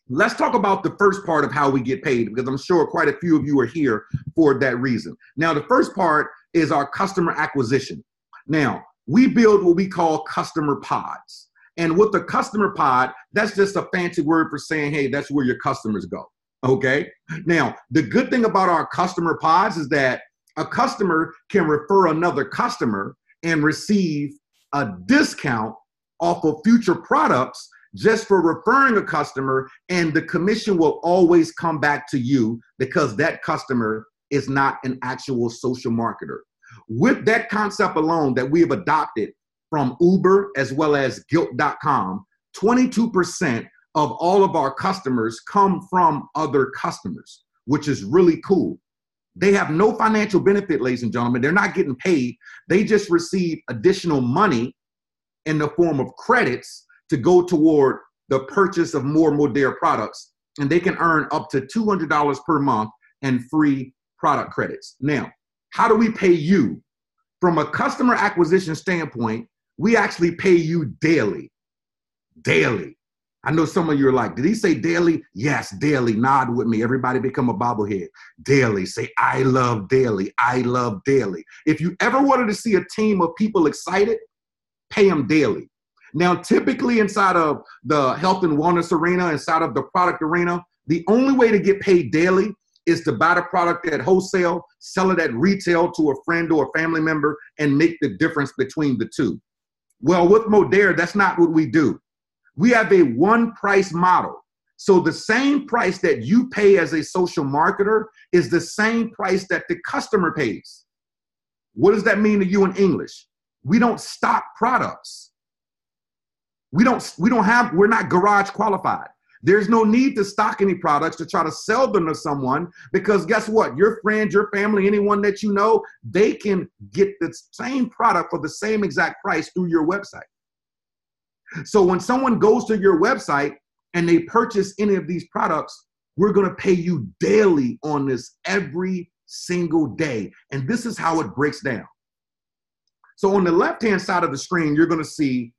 let's talk about the first part of how we get paid, because I'm sure quite a few of you are here for that reason. Now, the first part is our customer acquisition. Now, we build what we call customer pods. And with the customer pod, that's just a fancy word for saying, hey, that's where your customers go, okay? Now, the good thing about our customer pods is that a customer can refer another customer and receive a discount off of future products just for referring a customer, and the commission will always come back to you because that customer is not an actual social marketer. With that concept alone that we have adopted from Uber as well as Gilt.com, 22% of all of our customers come from other customers, which is really cool. They have no financial benefit, ladies and gentlemen. They're not getting paid. They just receive additional money in the form of credits to go toward the purchase of more Modere products, and they can earn up to $200 per month and free product credits. Now, how do we pay you? From a customer acquisition standpoint, we actually pay you daily. Daily. I know some of you are like, did he say daily? Yes, daily. Nod with me. Everybody become a bobblehead. Daily. Say, I love daily. I love daily. If you ever wanted to see a team of people excited, pay them daily. Now, typically inside of the health and wellness arena, inside of the product arena, the only way to get paid daily is to buy the product at wholesale, sell it at retail to a friend or a family member, and make the difference between the two. Well, with Modere, that's not what we do. We have a one price model. So the same price that you pay as a social marketer is the same price that the customer pays. What does that mean to you in English? We don't stock products. We're not garage qualified. There's no need to stock any products to try to sell them to someone, because guess what? Your friends, your family, anyone that you know, they can get the same product for the same exact price through your website. So when someone goes to your website and they purchase any of these products, we're going to pay you daily on this every single day. And this is how it breaks down. So on the left-hand side of the screen, you're going to see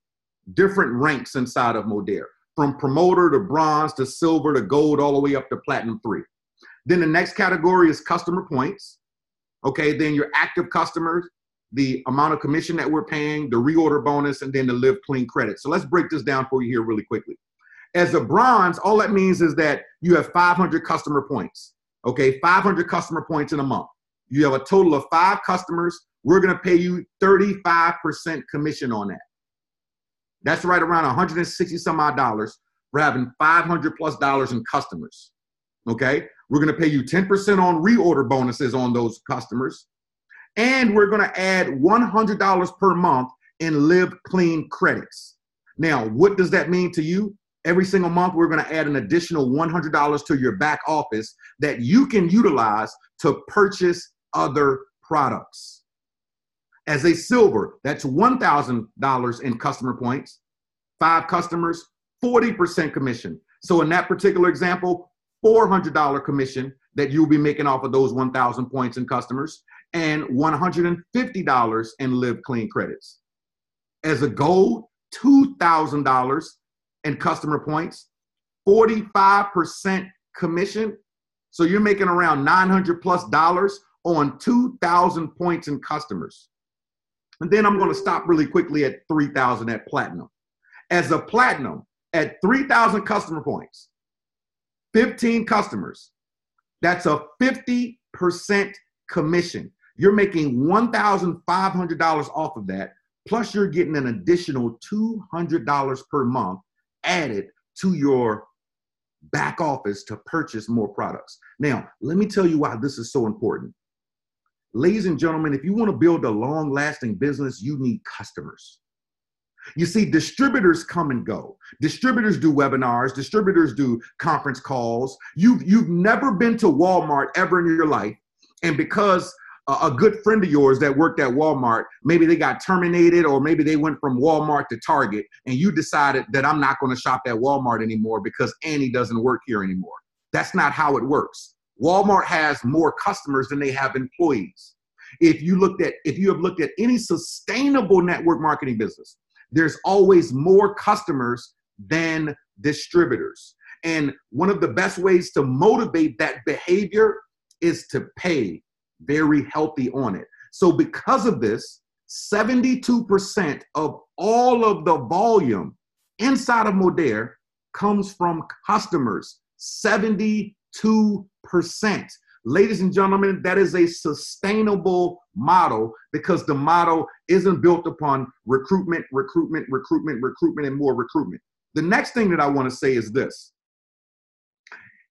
different ranks inside of Modere, from promoter to bronze to silver to gold, all the way up to platinum 3. Then the next category is customer points. Okay, then your active customers, the amount of commission that we're paying, the reorder bonus, and then the Live Clean credit. So let's break this down for you here really quickly. As a bronze, all that means is that you have 500 customer points. Okay, 500 customer points in a month. You have a total of 5 customers. We're going to pay you 35% commission on that. That's right around 160 some odd dollars for having $500+ in customers. Okay, we're going to pay you 10% on reorder bonuses on those customers. And we're going to add $100 per month in Live Clean credits. Now, what does that mean to you? Every single month, we're going to add an additional $100 to your back office that you can utilize to purchase other products. As a silver, that's $1,000 in customer points. 5 customers, 40% commission. So in that particular example, $400 commission that you'll be making off of those 1,000 points in customers, and $150 in Live Clean credits. As a gold, $2,000 in customer points, 45% commission. So you're making around $900+ on 2,000 points in customers. And then I'm going to stop really quickly at 3,000 at platinum. As a platinum, at 3,000 customer points, 15 customers, that's a 50% commission. You're making $1,500 off of that, plus you're getting an additional $200 per month added to your back office to purchase more products. Now, let me tell you why this is so important. Ladies and gentlemen, if you want to build a long-lasting business, you need customers. You see, distributors come and go. Distributors do webinars. Distributors do conference calls. You've never been to Walmart ever in your life, and because a good friend of yours that worked at Walmart, maybe they got terminated, or maybe they went from Walmart to Target, and you decided that I'm not going to shop at Walmart anymore because Annie doesn't work here anymore. That's not how it works. Walmart has more customers than they have employees. If you have looked at any sustainable network marketing business, there's always more customers than distributors. And one of the best ways to motivate that behavior is to pay very healthy on it. So because of this, 72% of all of the volume inside of Modere comes from customers. 72%. Ladies and gentlemen, that is a sustainable model, because the model isn't built upon recruitment, and more recruitment. The next thing that I want to say is this.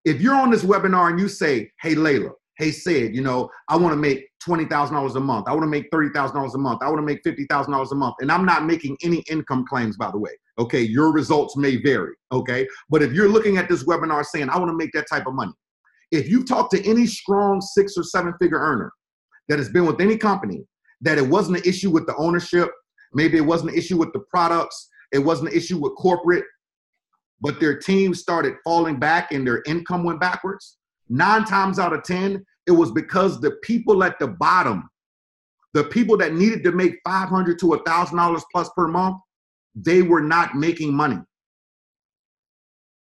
If you're on this webinar and you say, hey, Layla, hey, Sid, I want to make $20,000 a month. I want to make $30,000 a month. I want to make $50,000 a month. And I'm not making any income claims, by the way. Okay, your results may vary. Okay, but if you're looking at this webinar saying, I want to make that type of money, if you talk to any strong 6- or 7-figure earner that has been with any company, that it wasn't an issue with the ownership, maybe it wasn't an issue with the products, it wasn't an issue with corporate, but their team started falling back and their income went backwards, 9 times out of 10, it was because the people at the bottom, the people that needed to make $500 to $1,000 plus per month, they were not making money.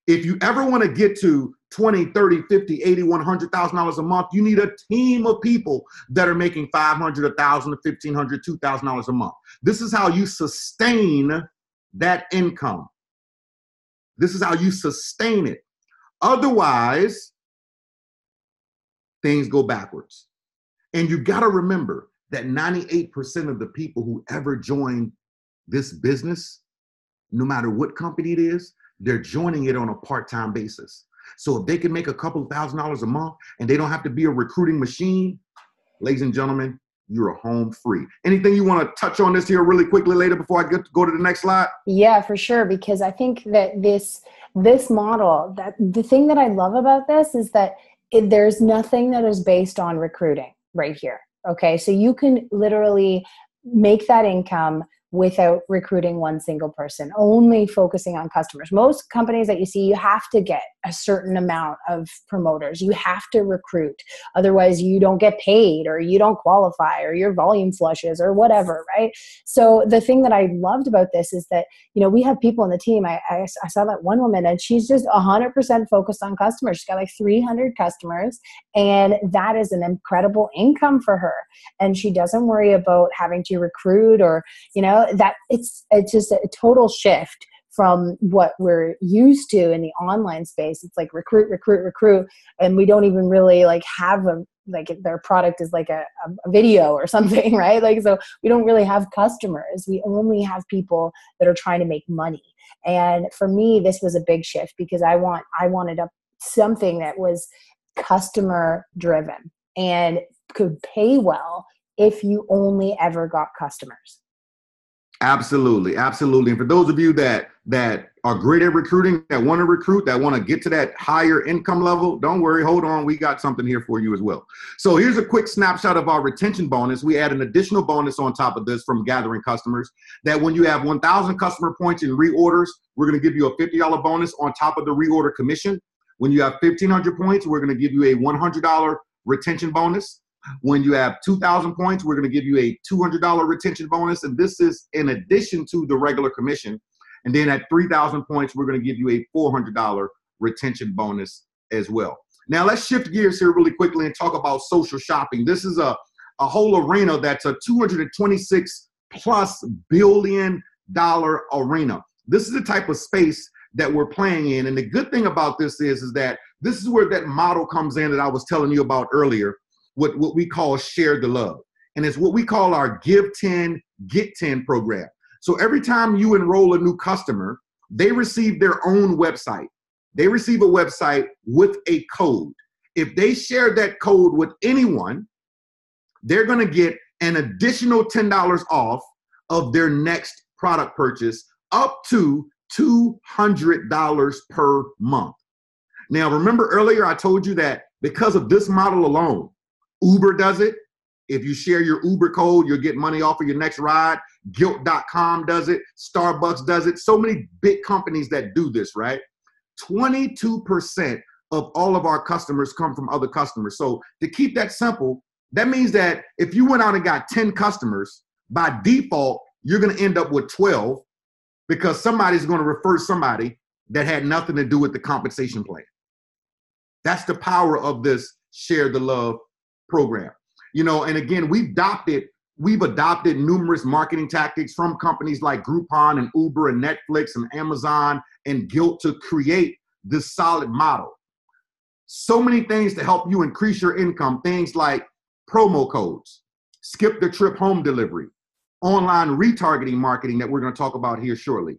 If you ever want to get to $20, $30, $50, $80, $100,000 a month, you need a team of people that are making $500, $1,000, $1,500, $2,000 a month. This is how you sustain that income. This is how you sustain it. Otherwise, things go backwards. And you got to remember that 98% of the people who ever join this business, no matter what company it is, they're joining it on a part-time basis. So if they can make a couple $1,000s a month and they don't have to be a recruiting machine, ladies and gentlemen, you're home free. Anything you want to touch on this here really quickly later before I go to the next slide? Yeah, for sure. Because I think that this model, that the thing that I love about this is that there's nothing that is based on recruiting right here. Okay, so you can literally make that income without recruiting one single person, only focusing on customers. Most companies that you see, you have to get a certain amount of promoters. You have to recruit. Otherwise, you don't get paid, or you don't qualify, or your volume flushes, or whatever, right? So the thing that I loved about this is that, we have people in the team. I saw that one woman, and she's just 100% focused on customers. She's got like 300 customers, and that is an incredible income for her. And she doesn't worry about having to recruit, or, that it's just a total shift from what we're used to in the online space. It's like recruit, and we don't even really like have their product is like a video or something, right? Like, so we don't really have customers. We only have people that are trying to make money. And for me, this was a big shift, because I wanted something that was customer driven and could pay well if you only ever got customers. Absolutely. Absolutely. And for those of you that are great at recruiting, that want to recruit, that want to get to that higher income level, don't worry. Hold on. We got something here for you as well. So here's a quick snapshot of our retention bonus. We add an additional bonus on top of this from gathering customers, that when you have 1,000 customer points in reorders, we're going to give you a $50 bonus on top of the reorder commission. When you have 1,500 points, we're going to give you a $100 retention bonus. When you have 2,000 points, we're going to give you a $200 retention bonus. And this is in addition to the regular commission. And then at 3,000 points, we're going to give you a $400 retention bonus as well. Now, let's shift gears here really quickly and talk about social shopping. This is a whole arena that's a $226+ billion arena. This is the type of space that we're playing in. And the good thing about this is that this is where that model comes in that I was telling you about earlier, what we call share the love. And it's what we call our give 10, get 10 program. So every time you enroll a new customer, they receive their own website. They receive a website with a code. If they share that code with anyone, they're going to get an additional $10 off of their next product purchase, up to $200 per month. Now, remember earlier I told you that because of this model alone, Uber does it. If you share your Uber code, you'll get money off of your next ride. Guilt.com does it. Starbucks does it. So many big companies that do this, right? 22% of all of our customers come from other customers. So to keep that simple, that means that if you went out and got 10 customers, by default, you're going to end up with 12, because somebody's going to refer somebody that had nothing to do with the compensation plan. That's the power of this Share the Love program. And again, we've adopted numerous marketing tactics from companies like Groupon and Uber and Netflix and Amazon and Guilt to create this solid model. So many things to help you increase your income, things like promo codes, skip the trip home delivery, online retargeting marketing that we're going to talk about here shortly,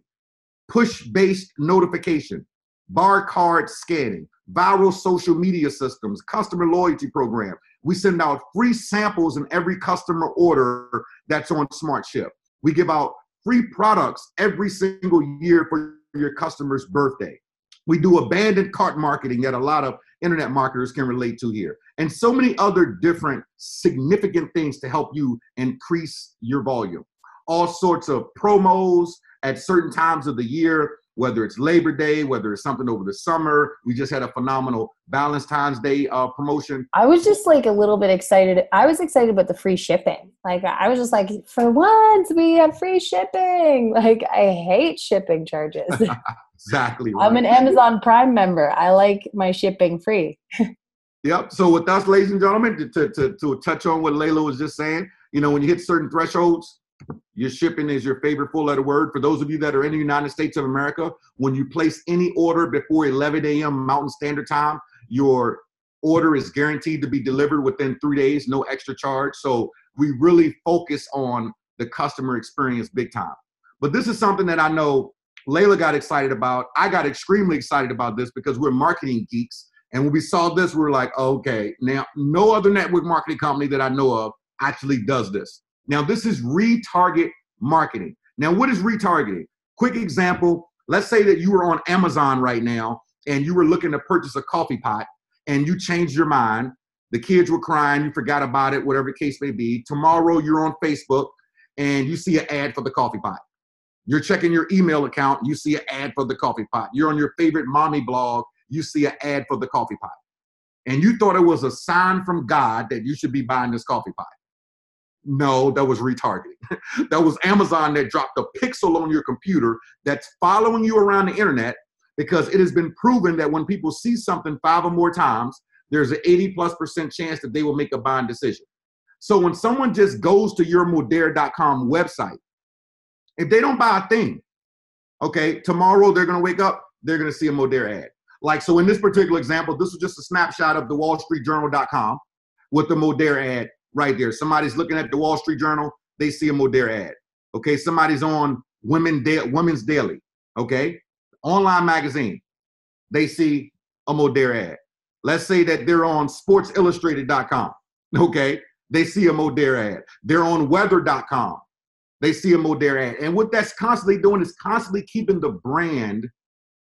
push-based notification, barcode scanning, viral social media systems, customer loyalty program. We send out free samples in every customer order that's on SmartShip. We give out free products every single year for your customer's birthday. We do abandoned cart marketing that a lot of internet marketers can relate to here. And so many other different significant things to help you increase your volume. All sorts of promos at certain times of the year, whether it's Labor Day, whether it's something over the summer. We just had a phenomenal Valentine's Day promotion. I was just like a little bit excited. I was excited about the free shipping. Like, I was just like, for once we have free shipping. Like, I hate shipping charges. Exactly. Right. I'm an Amazon Prime member. I like my shipping free. Yep. So with us, ladies and gentlemen, to touch on what Layla was just saying, when you hit certain thresholds, your shipping is your favorite four-letter word. For those of you that are in the United States of America, when you place any order before 11 a.m. Mountain Standard Time, your order is guaranteed to be delivered within 3 days, no extra charge. So we really focus on the customer experience big time. But this is something that I know Layla got excited about. I got extremely excited about this because we're marketing geeks. And when we saw this, we were like, okay, now no other network marketing company that I know of actually does this. Now, this is retarget marketing. Now, what is retargeting? Quick example. Let's say that you were on Amazon right now and you were looking to purchase a coffee pot and you changed your mind. The kids were crying, you forgot about it, whatever the case may be. Tomorrow you're on Facebook and you see an ad for the coffee pot. You're checking your email account, you see an ad for the coffee pot. You're on your favorite mommy blog, you see an ad for the coffee pot. And you thought it was a sign from God that you should be buying this coffee pot. No, that was retargeting. That was Amazon that dropped a pixel on your computer that's following you around the internet, because it has been proven that when people see something 5 or more times, there's an 80+% chance that they will make a buying decision. So when someone just goes to your Modere.com website, if they don't buy a thing, okay, tomorrow they're going to wake up, they're going to see a Modere ad. Like, so in this particular example, this was just a snapshot of the wallstreetjournal.com with the Modere ad right there. Somebody's looking at the Wall Street Journal, they see a Modere ad. Okay, somebody's on Women's Daily, okay, online magazine, they see a Modere ad. Let's say that they're on sportsillustrated.com, okay, they see a Modere ad. They're on weather.com, they see a Modere ad. And what that's constantly doing is constantly keeping the brand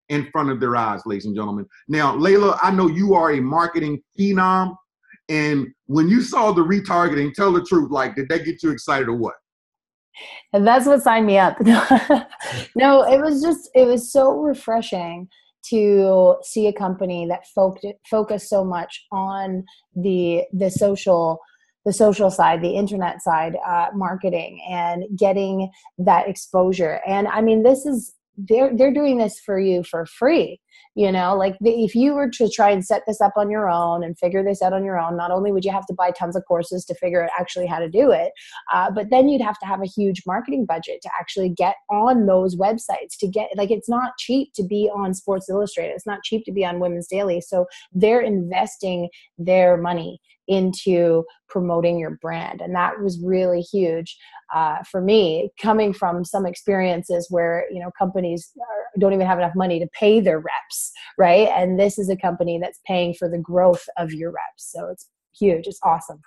in front of their eyes, ladies and gentlemen. Now, Layla, I know you are a marketing phenom. And when you saw the retargeting, tell the truth, like, did that get you excited or what? And that's what signed me up. No, it was so refreshing to see a company that focused so much on the social side, the internet side, marketing, and getting that exposure. And I mean, they're doing this for you for free. You know, like if you were to try and set this up on your own and figure this out on your own, not only would you have to buy tons of courses to figure out actually how to do it, but then you'd have to have a huge marketing budget to actually get on those websites, to get, like, it's not cheap to be on Sports Illustrated. It's not cheap to be on Women's Daily. So they're investing their money into promoting your brand. And that was really huge for me, coming from some experiences where, you know, companies don't even have enough money to pay their reps, right? And this is a company that's paying for the growth of your reps. So it's huge. It's awesome.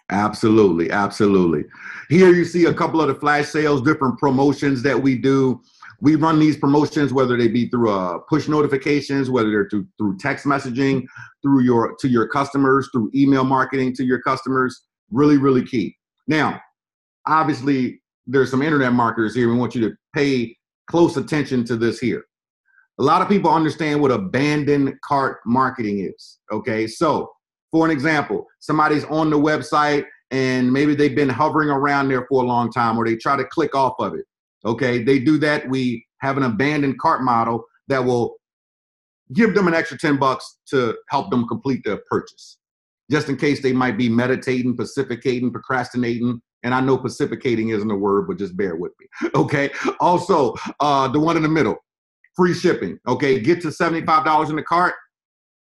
Absolutely. Absolutely. Here you see a couple of the flash sales, different promotions that we do. We run these promotions, whether they be through push notifications, whether they're through text messaging, to your customers, through email marketing to your customers. Really, really key. Now, obviously, there's some internet marketers here. We want you to pay close attention to this here. A lot of people understand what abandoned cart marketing is. Okay, so for an example, somebody's on the website and maybe they've been hovering around there for a long time, or they try to click off of it. Okay, they do that. We have an abandoned cart model that will give them an extra $10 to help them complete their purchase, just in case they might be meditating, pacificating, procrastinating. And I know pacificating isn't a word, but just bear with me. Okay. Also, the one in the middle, free shipping. Okay, get to $75 in the cart,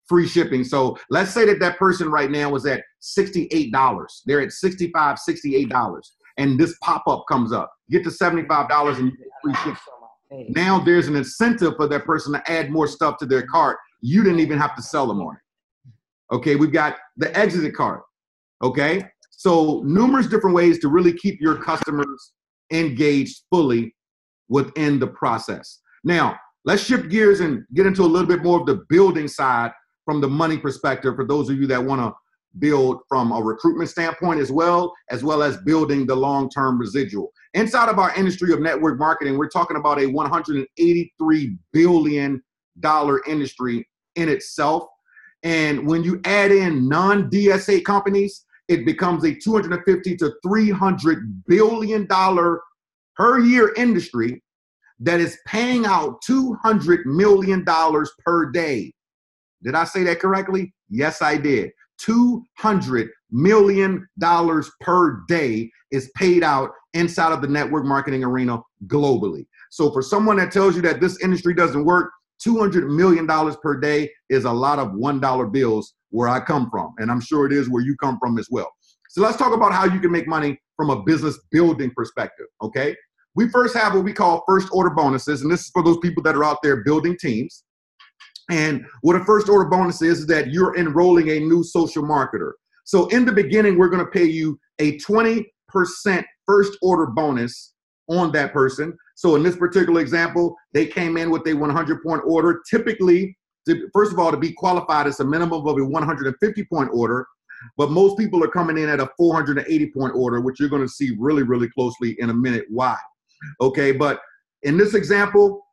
free shipping. So let's say that person right now is at $68. They're at $65, $68. And this pop-up comes up. Get to $75 and you get free shipping. Now there's an incentive for that person to add more stuff to their cart. You didn't even have to sell them on it. Okay, we've got the exited cart. Okay, so numerous different ways to really keep your customers engaged fully within the process. Now, let's shift gears and get into a little bit more of the building side from the money perspective for those of you that want to build from a recruitment standpoint as well as building the long-term residual. Inside of our industry of network marketing, we're talking about a $183 billion industry in itself. And when you add in non-DSA companies, it becomes a $250 to $300 billion per year industry that is paying out $200 million per day. Did I say that correctly? Yes, I did. $200 million per day is paid out inside of the network marketing arena globally. So for someone that tells you that this industry doesn't work, $200 million per day is a lot of $1 bills where I come from. And I'm sure it is where you come from as well. So let's talk about how you can make money from a business building perspective, okay? We first have what we call first order bonuses. And this is for those people that are out there building teams. And what a first order bonus is that you're enrolling a new social marketer. So in the beginning, we're going to pay you a 20% first order bonus on that person. So in this particular example, they came in with a 100-point order. Typically, first of all, to be qualified, it's a minimum of a 150-point order. But most people are coming in at a 480-point order, which you're going to see really, really closely in a minute why. Okay, but in this example,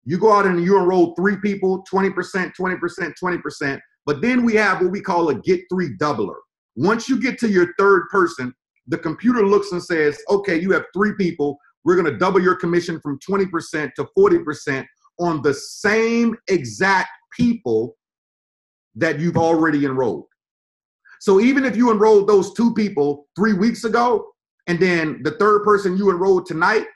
you go out and you enroll 3 people, 20%, 20%, 20%. But then we have what we call a get 3 doubler. Once you get to your 3rd person, the computer looks and says, okay, you have 3 people. We're going to double your commission from 20% to 40% on the same exact people that you've already enrolled. So even if you enrolled those 2 people 3 weeks ago, and then the 3rd person you enrolled tonight,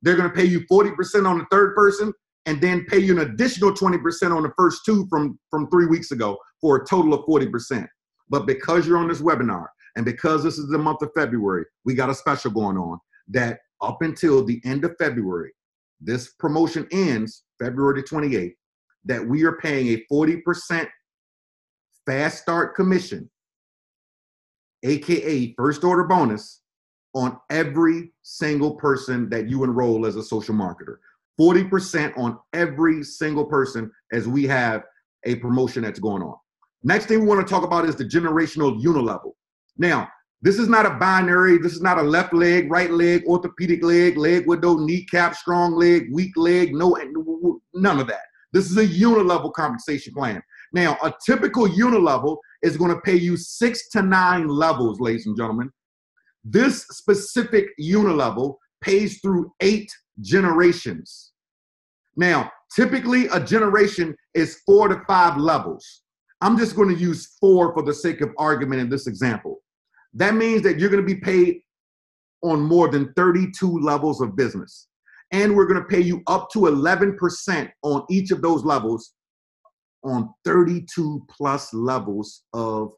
they're going to pay you 40% on the 3rd person, and then pay you an additional 20% on the first 2 from 3 weeks ago, for a total of 40%. But because you're on this webinar, and because this is the month of February, we got a special going on that up until the end of February, this promotion ends February 28th, that we are paying a 40% fast start commission, AKA first order bonus, on every single person that you enroll as a social marketer. 40% on every single person, as we have a promotion that's going on. Next thing we want to talk about is the generational unilevel. Now, this is not a binary. This is not a left leg, right leg, orthopedic leg, leg with no kneecap, strong leg, weak leg, none of that. This is a unilevel compensation plan. Now, a typical unilevel is going to pay you 6 to 9 levels, ladies and gentlemen. This specific unilevel pays through 8 generations. Now, typically a generation is 4 to 5 levels. I'm just going to use 4 for the sake of argument in this example. That means that you're going to be paid on more than 32 levels of business. And we're going to pay you up to 11% on each of those levels on 32 plus levels of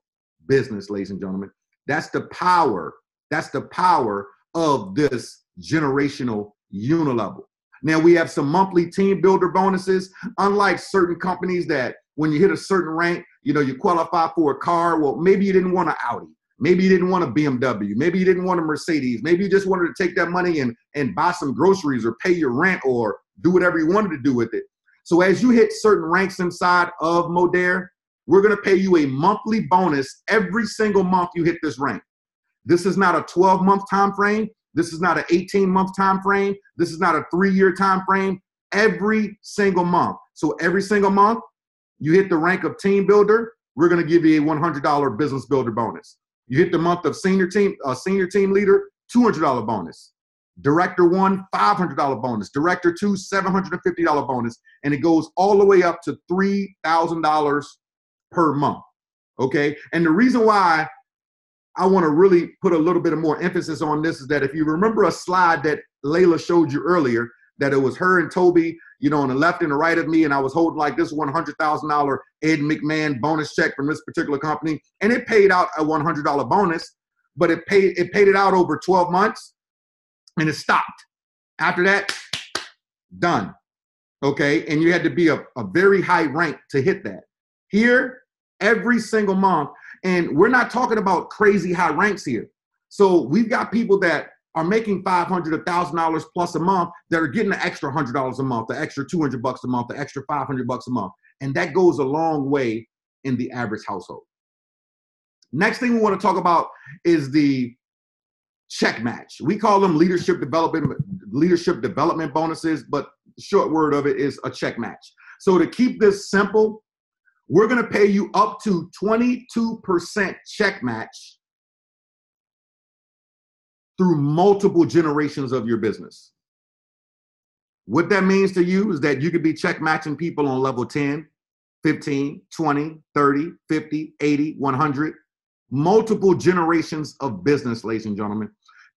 business, ladies and gentlemen. That's the power. That's the power of this generational unilevel. Now, we have some monthly team builder bonuses. Unlike certain companies that when you hit a certain rank, you qualify for a car. Well, maybe you didn't want an Audi. Maybe you didn't want a BMW. Maybe you didn't want a Mercedes. Maybe you just wanted to take that money and buy some groceries or pay your rent or do whatever you wanted to do with it. So as you hit certain ranks inside of Modere, we're going to pay you a monthly bonus every single month you hit this rank. This is not a 12-month time frame. This is not an 18-month time frame. This is not a 3-year time frame. Every single month. So every single month you hit the rank of team builder, we're going to give you a $100 business builder bonus. You hit the month of senior team leader, $200 bonus. Director 1, $500 bonus. Director 2, $750 bonus. And it goes all the way up to $3,000 per month. Okay. And the reason why I want to really put a little bit of more emphasis on this is that if you remember a slide that Layla showed you earlier, that it was her and Toby, on the left and the right of me, and I was holding like this $100,000 Ed McMahon bonus check from this particular company, and it paid out a $100 bonus, but it paid it out over 12 months, and it stopped. After that, done. Okay, and you had to be a very high rank to hit that. Here, every single month, and we're not talking about crazy high ranks here. So we've got people that are making $500, $1,000 plus a month that are getting the extra $100 a month, the extra $200 a month, the extra $500 a month. And that goes a long way in the average household. Next thing we want to talk about is the check match. We call them leadership development bonuses, but the short word of it is a check match. So to keep this simple, we're going to pay you up to 22% check match through multiple generations of your business. What that means to you is that you could be check matching people on level 10, 15, 20, 30, 50, 80, 100, multiple generations of business, ladies and gentlemen.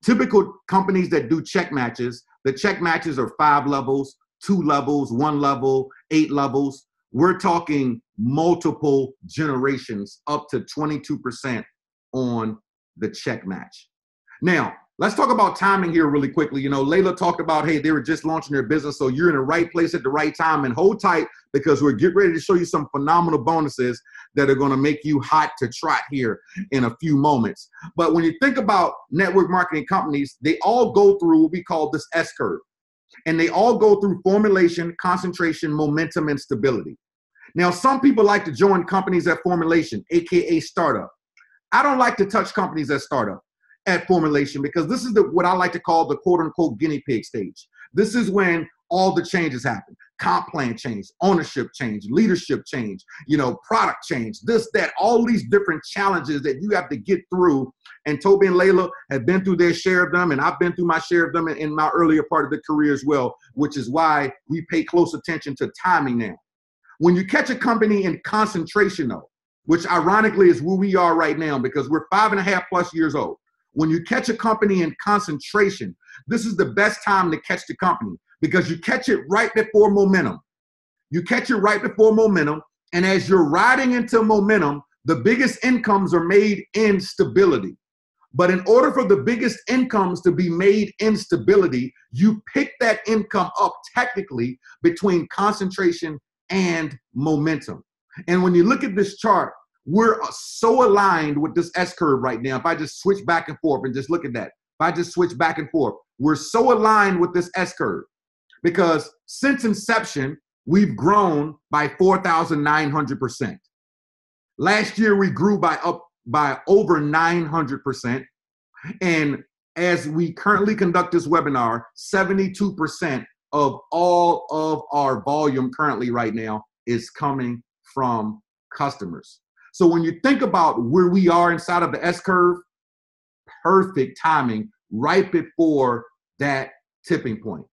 Typical companies that do check matches, the check matches are 5 levels, 2 levels, 1 level, 8 levels. We're talking multiple generations, up to 22% on the check match. Now, Let's talk about timing here really quickly. You know, Layla talked about, hey, they were just launching their business. So you're in the right place at the right time, and hold tight because we're getting ready to show you some phenomenal bonuses that are going to make you hot to trot here in a few moments. But when you think about network marketing companies, they all go through what we call this S curve, and they all go through formulation, concentration, momentum, and stability. Now, some people like to join companies at formulation, AKA startup. I don't like to touch companies at startup, at formulation, because this is what I like to call the quote unquote guinea pig stage. This is when all the changes happen. Comp plan change, ownership change, leadership change, you know, product change, this, that, all these different challenges that you have to get through. And Toby and Layla have been through their share of them, and I've been through my share of them in my earlier part of the career as well, which is why we pay close attention to timing now. When you catch a company in concentration though, which ironically is where we are right now because we're 5.5+ years old. When you catch a company in concentration, this is the best time to catch the company because you catch it right before momentum. You catch it right before momentum, and as you're riding into momentum, the biggest incomes are made in stability. But in order for the biggest incomes to be made in stability, you pick that income up technically between concentration and momentum. And when you look at this chart, we're so aligned with this S curve right now. If I just switch back and forth and just look at that, if I just switch back and forth, we're so aligned with this S curve because since inception, we've grown by 4,900%. Last year, we grew by over 900%. And as we currently conduct this webinar, 72% of all of our volume currently right now is coming from customers. So when you think about where we are inside of the S curve, perfect timing right before that tipping point.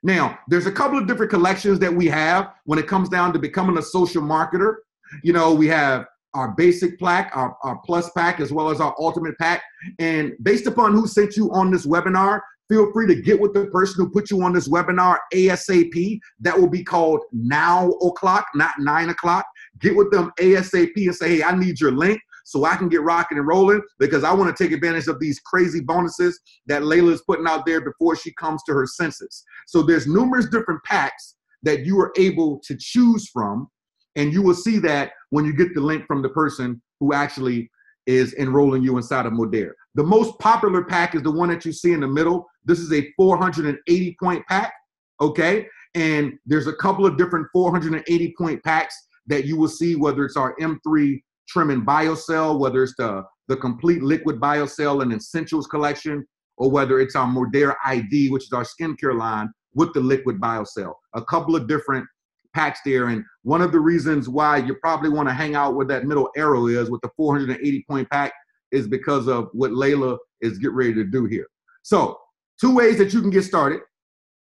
Now, there's a couple of different collections that we have when it comes down to becoming a social marketer. You know, we have our basic pack, our plus pack, as well as our ultimate pack. And based upon who sent you on this webinar, feel free to get with the person who put you on this webinar ASAP. That will be called now o'clock, not 9 o'clock. Get with them ASAP and say, hey, I need your link so I can get rocking and rolling because I want to take advantage of these crazy bonuses that Layla is putting out there before she comes to her senses. So there's numerous different packs that you are able to choose from. And you will see that when you get the link from the person who actually is enrolling you inside of Modere. The most popular pack is the one that you see in the middle. This is a 480 point pack, okay? And there's a couple of different 480 point packs that you will see, whether it's our M3 Trim and BioCell, whether it's the complete liquid BioCell and Essentials collection, or whether it's our Modere ID, which is our skincare line with the liquid BioCell. A couple of different packs there. And one of the reasons why you probably want to hang out where that middle arrow is with the 480 point pack is because of what Layla is getting ready to do here. So 2 ways that you can get started.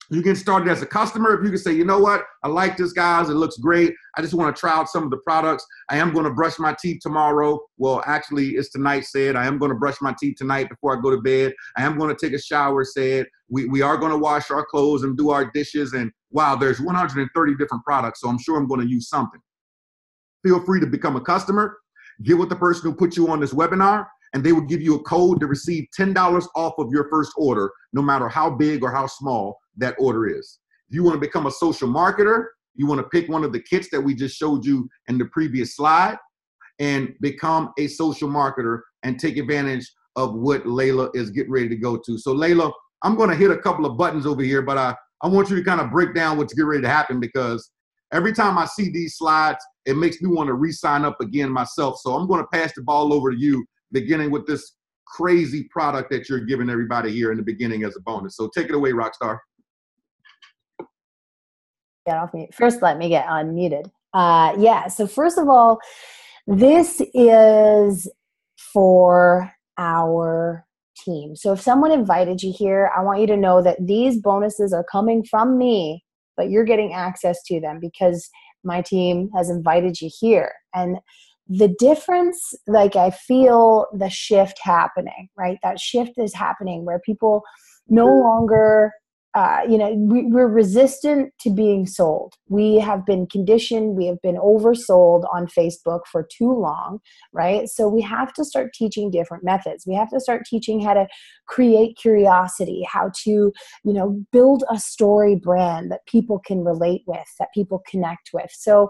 You can start it as a customer. If you can say, you know what, I like this, guys. It looks great. I just want to try out some of the products. I am going to brush my teeth tomorrow. Well, actually, it's tonight, said. I am going to brush my teeth tonight before I go to bed. I am going to take a shower, said. We are going to wash our clothes and do our dishes. And wow, there's 130 different products, so I'm sure I'm going to use something. Feel free to become a customer. Get with the person who put you on this webinar, and they will give you a code to receive $10 off of your first order, no matter how big or how small that order is. If you want to become a social marketer, you want to pick one of the kits that we just showed you in the previous slide and become a social marketer and take advantage of what Layla is getting ready to go to. So Layla, I'm going to hit a couple of buttons over here, but I want you to kind of break down what's getting ready to happen because every time I see these slides, it makes me want to re-sign up again myself. So I'm going to pass the ball over to you, beginning with this crazy product that you're giving everybody here in the beginning as a bonus. So take it away, Rockstar. Get off mute. First, let me get unmuted. Yeah, so first of all, this is for our team. So if someone invited you here, I want you to know that these bonuses are coming from me, but you're getting access to them because my team has invited you here. And the difference, like I feel the shift happening, right? That shift is happening where people no longer we're resistant to being sold. We have been conditioned. We have been oversold on Facebook for too long, right? So we have to start teaching different methods. We have to start teaching how to create curiosity, how to, build a story brand that people can relate with, that people connect with. So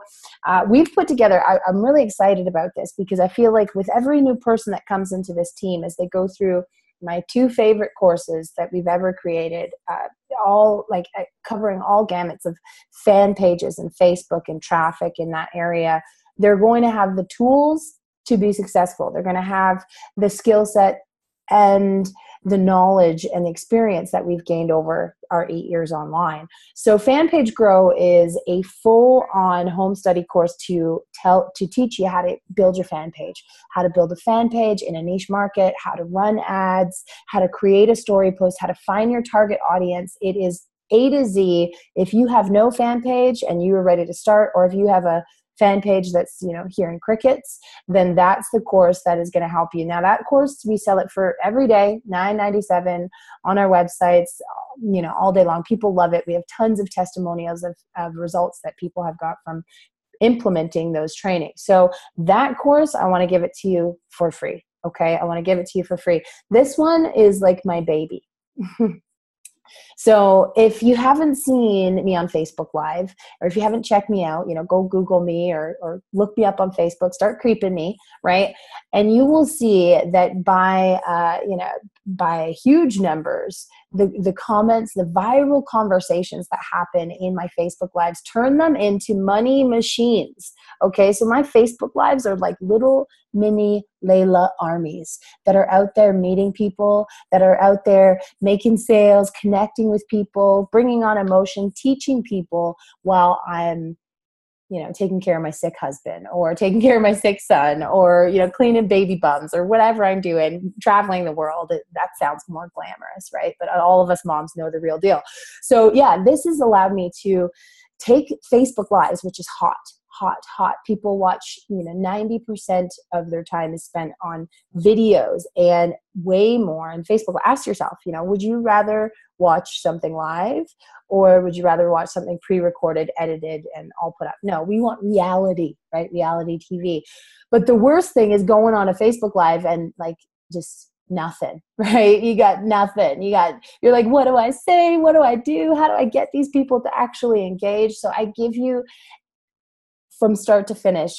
we've put together, I'm really excited about this because I feel like with every new person that comes into this team, as they go through my 2 favorite courses that we've ever created, all like covering all gamuts of fan pages and Facebook and traffic in that area, they're going to have the tools to be successful. They're going to have the skill set and the knowledge and the experience that we've gained over our 8 years online. So Fan Page Grow is a full-on home study course to teach you how to build your fan page, how to build a fan page in a niche market, how to run ads, how to create a story post, how to find your target audience. It is A to Z. If you have no fan page and you are ready to start, or if you have a fan page that's hearing crickets, then that's the course that is going to help you. Now that course, we sell it for every day, $9.97 on our websites, all day long. People love it. We have tons of testimonials of results that people have got from implementing those trainings. So that course, I want to give it to you for free. Okay, I want to give it to you for free. This one is like my baby. So if you haven't seen me on Facebook Live, or if you haven't checked me out, go Google me or look me up on Facebook, start creeping me, right? And you will see that by huge numbers, the comments, the viral conversations that happen in my Facebook Lives, turn them into money machines. Okay, so my Facebook Lives are like little mini Layla armies that are out there meeting people, that are out there making sales, connecting with people, bringing on emotion, teaching people while I'm taking care of my sick husband, or taking care of my sick son, or, cleaning baby bums, or whatever I'm doing, traveling the world. That sounds more glamorous, right? But all of us moms know the real deal. So yeah, this has allowed me to take Facebook Lives, which is hot. People watch, 90% of their time is spent on videos and way more on Facebook. Ask yourself, would you rather watch something live, or would you rather watch something pre-recorded, edited, and all put up? No, we want reality, right? Reality TV. But the worst thing is going on a Facebook Live and just nothing, right? You got nothing. You're like, what do I say? What do I do? How do I get these people to actually engage? So I give you, from start to finish,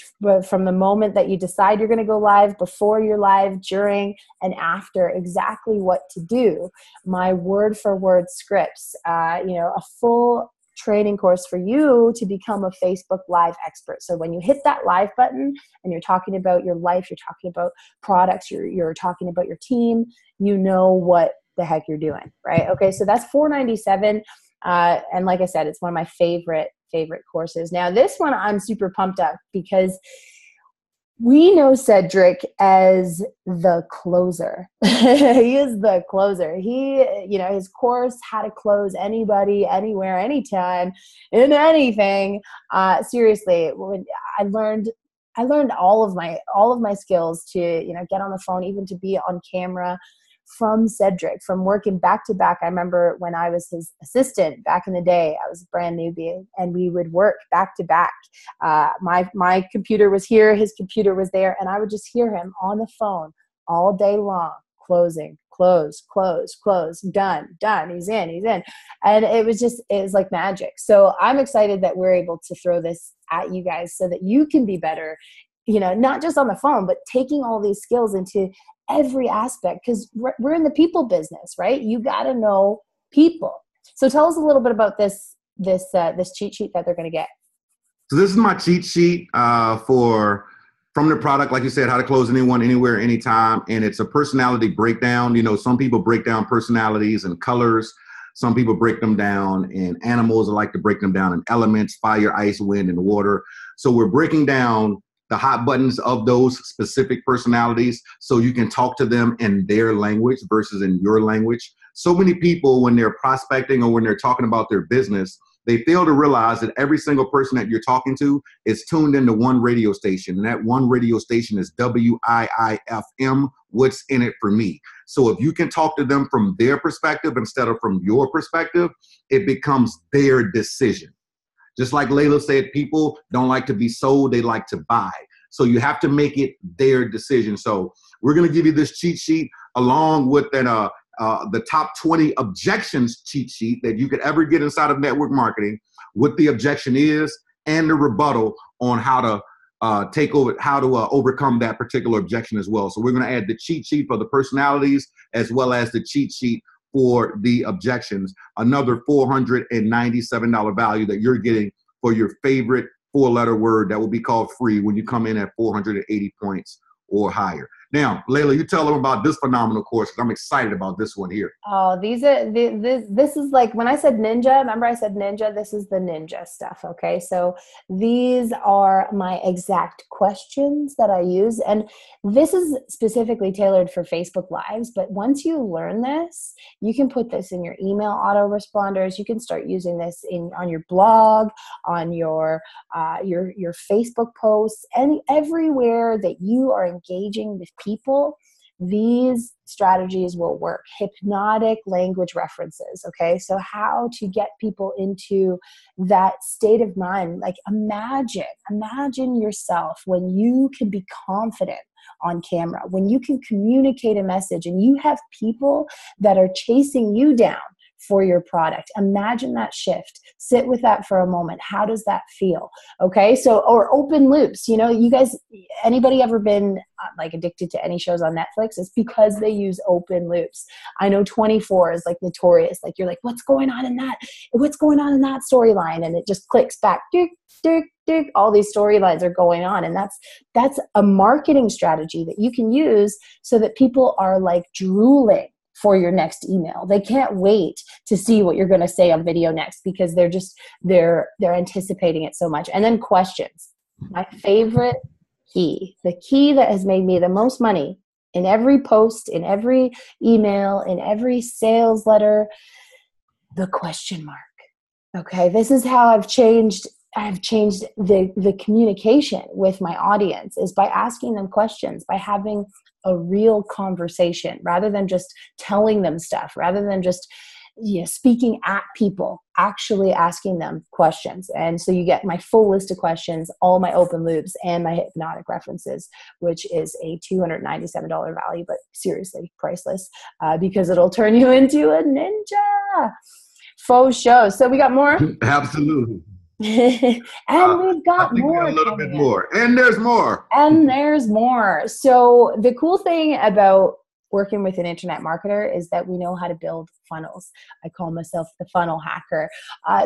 from the moment that you decide you're going to go live, before you're live, during, and after, exactly what to do. My word for word scripts, a full training course for you to become a Facebook Live expert. So when you hit that live button and you're talking about your life, you're talking about products, you're talking about your team, you know what the heck you're doing, right? Okay, so that's $497. And like I said, it's one of my favorite courses. Now, this one I'm super pumped up because we know Cedric as the closer. He is the closer. His course, how to close anybody, anywhere, anytime, in anything. Seriously, when I learned all of my skills to, get on the phone, even to be on camera, from Cedric, from working back to back. I remember when I was his assistant back in the day, I was a brand newbie, and we would work back to back. My computer was here, his computer was there, and I would just hear him on the phone all day long, closing, close, done, he's in. And it was like magic. So I'm excited that we're able to throw this at you guys so that you can be better, not just on the phone, but taking all these skills into every aspect, because we're in the people business, right? You got to know people. So tell us a little bit about this cheat sheet that they're going to get. So this is my cheat sheet from the product, like you said, how to close anyone, anywhere, anytime. And it's a personality breakdown. Some people break down personalities and colors. Some people break them down in animals. I like to break them down in elements: fire, ice, wind, and water. So we're breaking down the hot buttons of those specific personalities so you can talk to them in their language versus in your language. So many people, when they're prospecting or when they're talking about their business, They fail to realize that every single person that you're talking to is tuned into one radio station, and that one radio station is WIIFM, what's in it for me. So if you can talk to them from their perspective instead of from your perspective, it becomes their decision. Just like Layla said, people don't like to be sold, they like to buy. So you have to make it their decision. So we're going to give you this cheat sheet along with the top 20 objections cheat sheet that you could ever get inside of network marketing, what the objection is, and the rebuttal on how to overcome that particular objection as well. So we're going to add the cheat sheet for the personalities as well as the cheat sheet for the objections, another $497 value that you're getting for your favorite 4-letter word that will be called free when you come in at 480 points or higher. Now, Layla, you tell them about this phenomenal course. I'm excited about this one here. Oh, this is like, when I said ninja, remember I said ninja, this is the ninja stuff. Okay. So these are my exact questions that I use. And this is specifically tailored for Facebook Lives. But once you learn this, you can put this in your email autoresponders. You can start using this on your blog, on your Facebook posts, and everywhere that you are engaging with people. These strategies will work. Hypnotic language references. Okay. So how to get people into that state of mind. Like imagine yourself when you can be confident on camera, when you can communicate a message and you have people that are chasing you down for your product. Imagine that shift. Sit with that for a moment. How does that feel? Okay. So, or open loops, you guys, anybody ever been like addicted to any shows on Netflix? It's because they use open loops. I know 24 is like notorious. Like you're like, what's going on in that? What's going on in that storyline? And it just clicks back. Dick, dick, dick. All these storylines are going on. And that's a marketing strategy that you can use so that people are like drooling for your next email. They can't wait to see what you're going to say on video next because they're anticipating it so much. And then questions. My favorite key, the key that has made me the most money in every post, in every email, in every sales letter, the question mark. Okay. This is how I've changed the communication with my audience, is by asking them questions, by having a real conversation rather than just telling them stuff, rather than just speaking at people, actually asking them questions. And so you get my full list of questions, all my open loops, and my hypnotic references, which is a $297 value, but seriously priceless because it'll turn you into a ninja. Faux show. So we got more? Absolutely. And we've got more. A little bit more. And there's more. And there's more. So the cool thing about working with an internet marketer is that we know how to build funnels. I call myself the funnel hacker.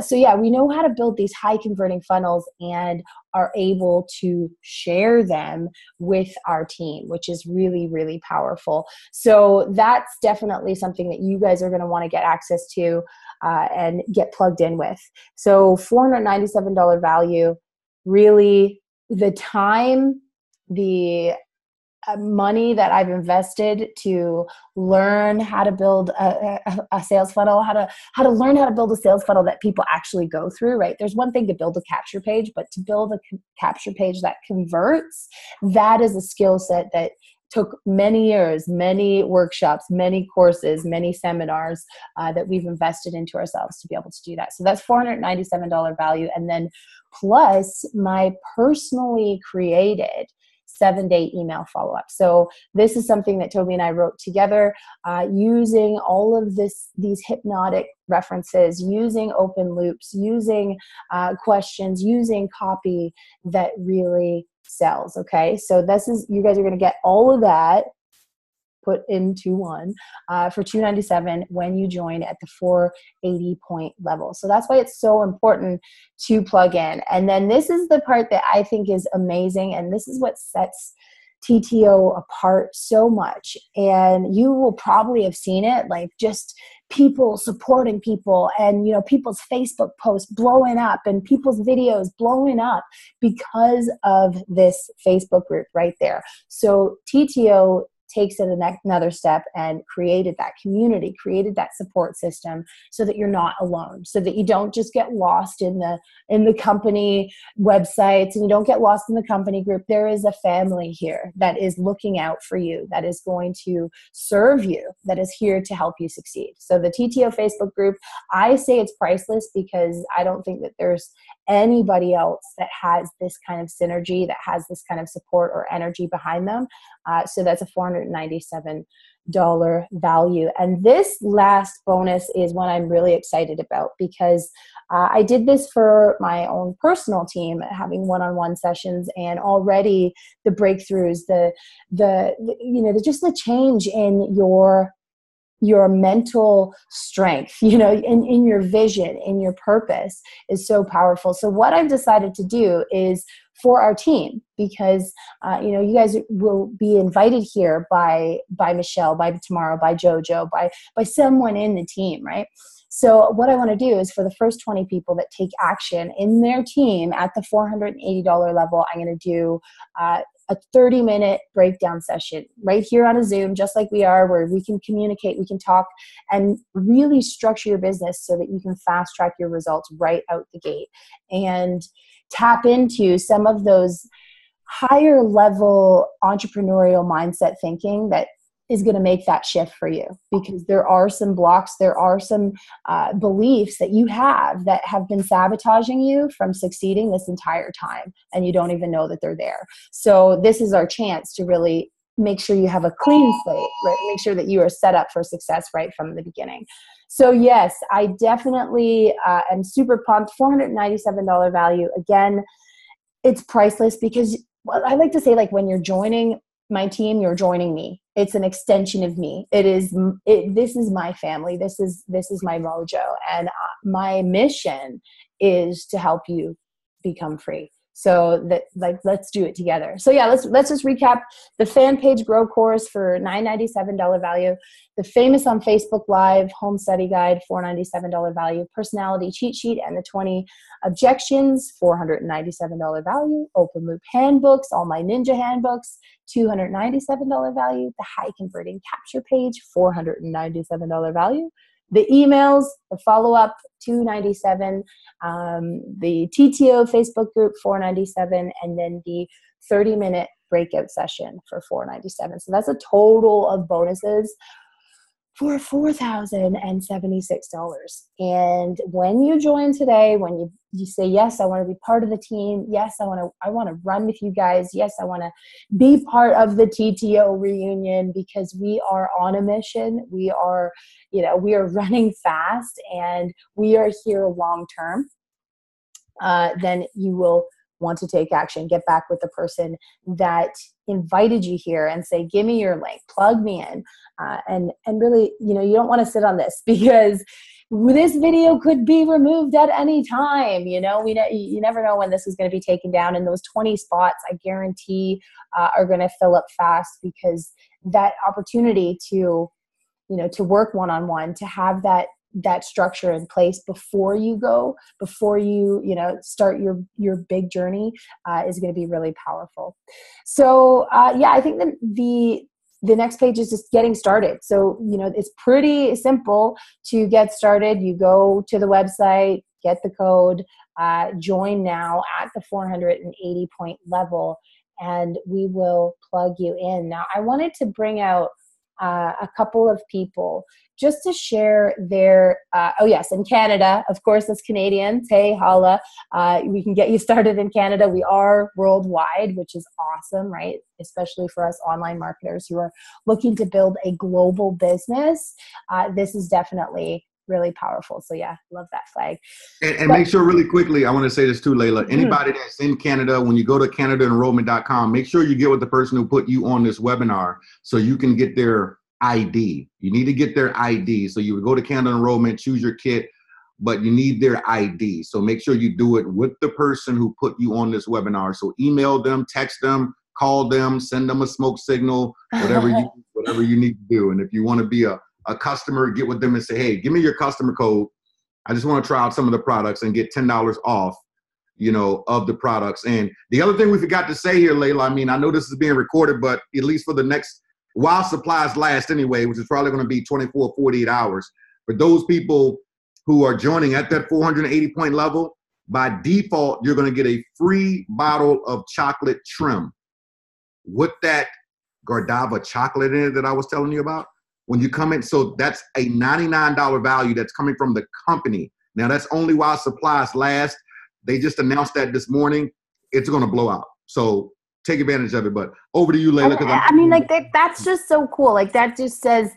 So yeah, we know how to build these high converting funnels and are able to share them with our team, which is really, really powerful. So that's definitely something that you guys are going to want to get access to and get plugged in with. So $497 value, really the time, the money that I've invested to learn how to build a sales funnel, how to learn how to build a sales funnel that people actually go through, right? There's one thing to build a capture page, but to build a capture page that converts, that is a skill set that took many years, many workshops, many courses, many seminars that we've invested into ourselves to be able to do that. So that's $497 value. And then plus my personally created 7-day email follow-up. So this is something that Toby and I wrote together using all of these hypnotic references, using open loops, using questions, using copy that really sells. Okay. So you guys are going to get all of that put into one for $297 when you join at the 480 point level. So that's why it's so important to plug in. And then this is the part that I think is amazing. And this is what sets TTO apart so much. And you will probably have seen it, like just people supporting people and, people's Facebook posts blowing up and people's videos blowing up because of this Facebook group right there. So TTO takes it another step and created that community, created that support system so that you're not alone, so that you don't just get lost in the company websites and you don't get lost in the company group. There is a family here that is looking out for you, that is going to serve you, that is here to help you succeed. So the TTO Facebook group, I say it's priceless because I don't think that there's anybody else that has this kind of synergy, that has this kind of support or energy behind them. So that's a $497 value. And this last bonus is one I'm really excited about because I did this for my own personal team, having one-on-one sessions, and already the breakthroughs, just the change in your mental strength, in your vision, in your purpose is so powerful. So what I've decided to do is for our team, because, you guys will be invited here by Michelle, by Tomorrow, by Jojo, by someone in the team, right? So what I want to do is for the first 20 people that take action in their team at the $480 level, I'm going to do a 30-minute breakdown session right here on a Zoom, just like we are, where we can communicate, we can talk, and really structure your business so that you can fast track your results right out the gate and tap into some of those higher level entrepreneurial mindset thinking that is going to make that shift for you, because there are some blocks, there are some beliefs that you have that have been sabotaging you from succeeding this entire time, and you don't even know that they're there. So this is our chance to really make sure you have a clean slate, right? Make sure that you are set up for success right from the beginning. So yes, I definitely am super pumped. $497 value. Again, it's priceless because, well, I like to say, like, when you're joining my team, you're joining me. It's an extension of me. This is my family. This is my mojo. And my mission is to help you become free. So that, like, let's do it together. So yeah, let's just recap. The fan page grow course for $997 value. The famous on Facebook Live home study guide, $497 value. Personality cheat sheet and the 20 objections, $497 value. Open loop handbooks, all my ninja handbooks, $297 value. The high converting capture page, $497 value. The emails, the follow-up, $297. The TTO Facebook group, $497. And then the 30-minute breakout session for $497. So that's a total of bonuses for $4,076. And when you join today, when you say, yes, I want to be part of the team. Yes, I want to run with you guys. Yes, I want to be part of the TTO reunion, because we are on a mission. We are running fast and we are here long term. Then you will want to take action, get back with the person that invited you here and say, give me your link, plug me in. And really, you don't want to sit on this, because this video could be removed at any time. You never know when this is going to be taken down. And those 20 spots, I guarantee, are going to fill up fast, because that opportunity to work one-on-one, to have that structure in place before you start your big journey is going to be really powerful. So I think that the next page is just getting started. So it's pretty simple to get started. You go to the website, get the code, join now at the 480 point level, and we will plug you in. Now, I wanted to bring out a couple of people just to share their, in Canada, of course, as Canadians, hey, holla, we can get you started in Canada. We are worldwide, which is awesome, right? Especially for us online marketers who are looking to build a global business. This is definitely really powerful. So yeah, love that flag. And make sure really quickly, I want to say this too, Layla, anybody that's in Canada, when you go to CanadaEnrollment.com, make sure you get with the person who put you on this webinar so you can get their ID. You need to get their ID. So you would go to Canada Enrollment, choose your kit, but you need their ID. So make sure you do it with the person who put you on this webinar. So email them, text them, call them, send them a smoke signal, whatever you need to do. And if you want to be a customer, get with them and say, hey, give me your customer code. I just want to try out some of the products and get $10 off, of the products. And the other thing we forgot to say here, Layla, I mean, I know this is being recorded, but at least for the next while supplies last anyway, which is probably going to be 24, 48 hours. For those people who are joining at that 480 point level, by default, you're going to get a free bottle of chocolate trim with that Gardava chocolate in it that I was telling you about. When you come in, so that's a $99 value that's coming from the company. Now, that's only while supplies last. They just announced that this morning. It's going to blow out. So take advantage of it. But over to you, Layla. I mean, like that's just so cool. Like that just says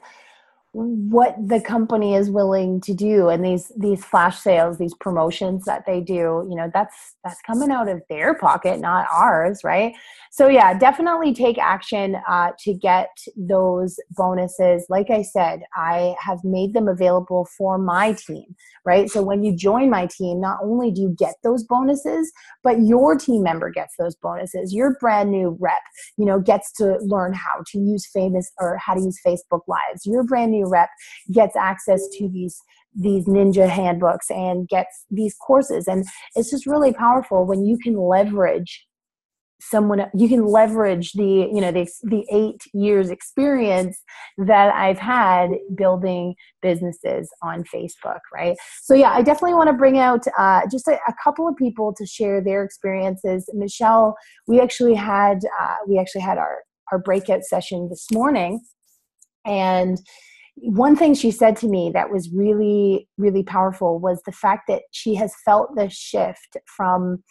what the company is willing to do, and these flash sales, these promotions that they do, you know, that's coming out of their pocket, not ours, right? So yeah, definitely take action to get those bonuses. Like I said, I have made them available for my team, right? So when you join my team, not only do you get those bonuses, but your team member gets those bonuses. Your brand new rep, you know, gets to learn how to use how to use Facebook Lives. Your brand new rep gets access to these ninja handbooks and gets these courses. And it's just really powerful when you can leverage the, you know, the 8 years experience that I've had building businesses on Facebook, right? So yeah, I definitely want to bring out just a couple of people to share their experiences. Michelle, we actually had our breakout session this morning, and one thing she said to me that was really, really powerful was the fact that she has felt the shift from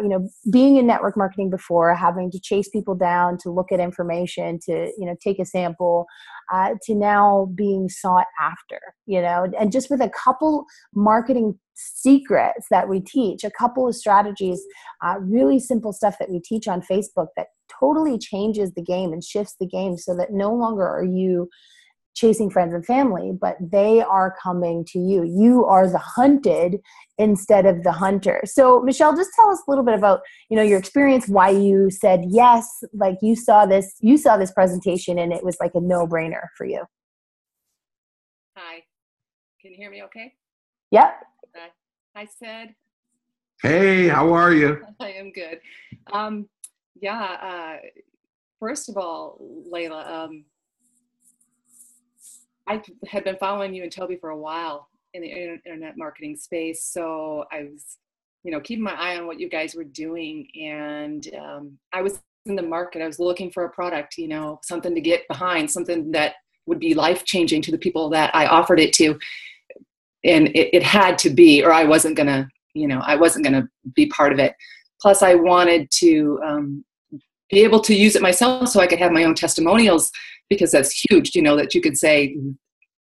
you know, being in network marketing before, having to chase people down to look at information, to, you know, take a sample, to now being sought after, you know, and just with a couple marketing secrets that we teach, a couple of strategies, really simple stuff that we teach on Facebook that totally changes the game and shifts the game so that no longer are you chasing friends and family, but they are coming to you. You are the hunted instead of the hunter. So Michelle, just tell us a little bit about, you know, your experience, why you said yes, like you saw this presentation and it was like a no-brainer for you. Hi, can you hear me okay? Yep. Hi, Sid. Hey, how are you? I am good. First of all, Layla, I had been following you and Toby for a while in the internet marketing space. So I was, you know, keeping my eye on what you guys were doing. And I was in the market. I was looking for a product, you know, something to get behind, something that would be life-changing to the people that I offered it to. And it had to be, or I wasn't going to be part of it. Plus I wanted to be able to use it myself so I could have my own testimonials, because that's huge, you know, that you could say,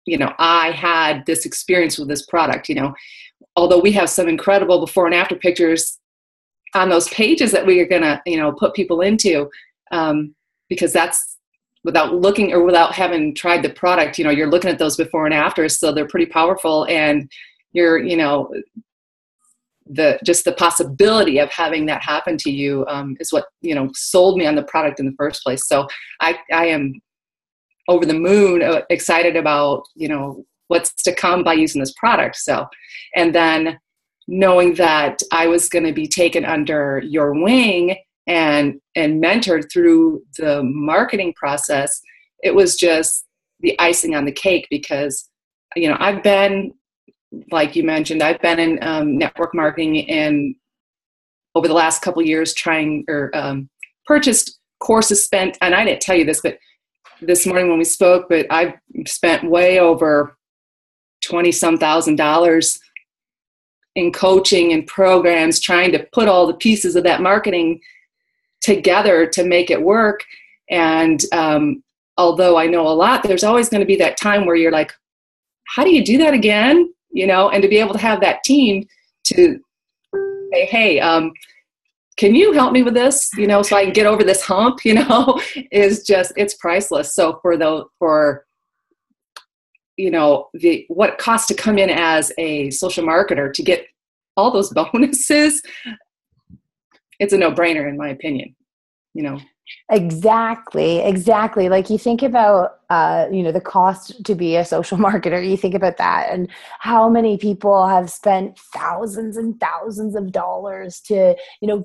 you know, I had this experience with this product, you know, although we have some incredible before and after pictures on those pages that we are going to, you know, put people into, because that's without looking or without having tried the product, you know, you're looking at those before and afters. So they're pretty powerful, and you're, you know, just the possibility of having that happen to you is what, you know, sold me on the product in the first place. So I am over the moon excited about, you know, what's to come by using this product. So, and then knowing that I was going to be taken under your wing and mentored through the marketing process, it was just the icing on the cake, because, you know, I've been, like you mentioned, I've been in network marketing and over the last couple of years purchased courses, spent, and I didn't tell you this, but this morning when we spoke, but I've spent way over $20-some thousand in coaching and programs, trying to put all the pieces of that marketing together to make it work. And although I know a lot, there's always going to be that time where you're like, how do you do that again? You know, and to be able to have that team to say, hey, can you help me with this? You know, so I can get over this hump, you know, is just, it's priceless. So for you know, what it costs to come in as a social marketer to get all those bonuses, it's a no-brainer in my opinion, you know. Exactly. Like you think about, the cost to be a social marketer, you think about that and how many people have spent thousands and thousands of dollars to,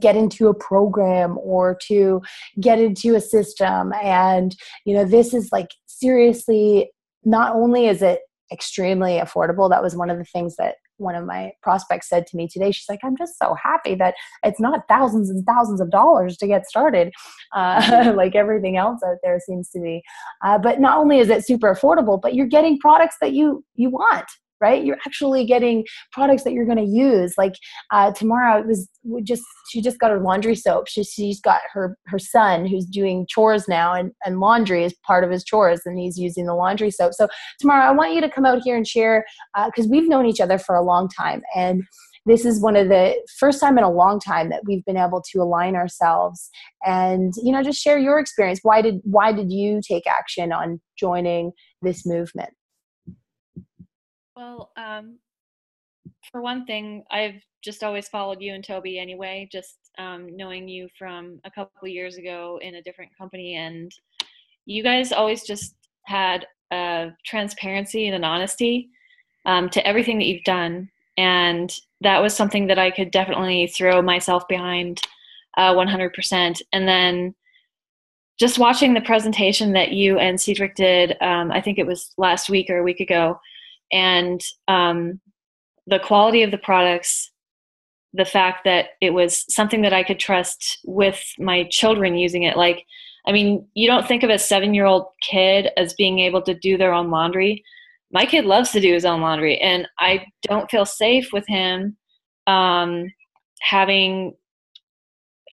get into a program or to get into a system. And, this is like seriously, not only is it extremely affordable, that was one of the things that one of my prospects said to me today. She's like, I'm just so happy that it's not thousands and thousands of dollars to get started, like everything else out there seems to be. But not only is it super affordable, but you're getting products that you want, right? You're actually getting products that you're going to use. Like tomorrow, she just got her laundry soap. She's got her son who's doing chores now, and laundry is part of his chores, and he's using the laundry soap. So tomorrow, I want you to come out here and share, because we've known each other for a long time, and this is one of the first time in a long time that we've been able to align ourselves and, just share your experience. Why did you take action on joining this movement? Well, for one thing, I've just always followed you and Toby anyway, just knowing you from a couple of years ago in a different company. And you guys always just had transparency and an honesty to everything that you've done. And that was something that I could definitely throw myself behind 100%. And then just watching the presentation that you and Cedric did, I think it was last week or a week ago, and the quality of the products, the fact that it was something that I could trust with my children using it. Like, I mean, you don't think of a 7-year-old kid as being able to do their own laundry. My kid loves to do his own laundry, and I don't feel safe with him having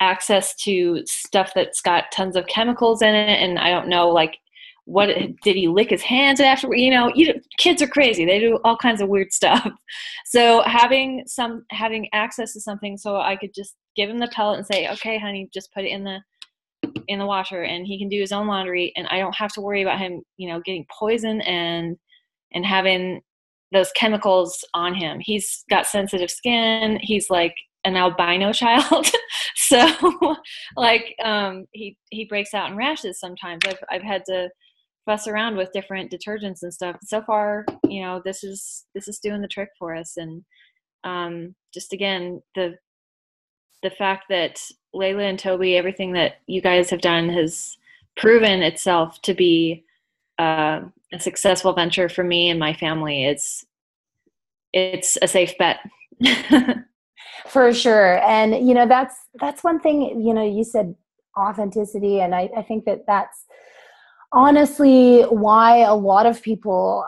access to stuff that's got tons of chemicals in it. And I don't know, like, what did he lick his hands after? Kids are crazy. They do all kinds of weird stuff. So having access to something, so I could just give him the pellet and say, okay, honey, just put it in the washer, and he can do his own laundry, and I don't have to worry about him, getting poison and having those chemicals on him. He's got sensitive skin. He's like an albino child. So like, he breaks out in rashes sometimes. I've had to fuss around with different detergents and stuff. So far, this is doing the trick for us. And just again, the fact that Layla and Toby, everything that you guys have done has proven itself to be a successful venture for me and my family. It's a safe bet. For sure. And, that's one thing, you said authenticity. And I think that's honestly why a lot of people,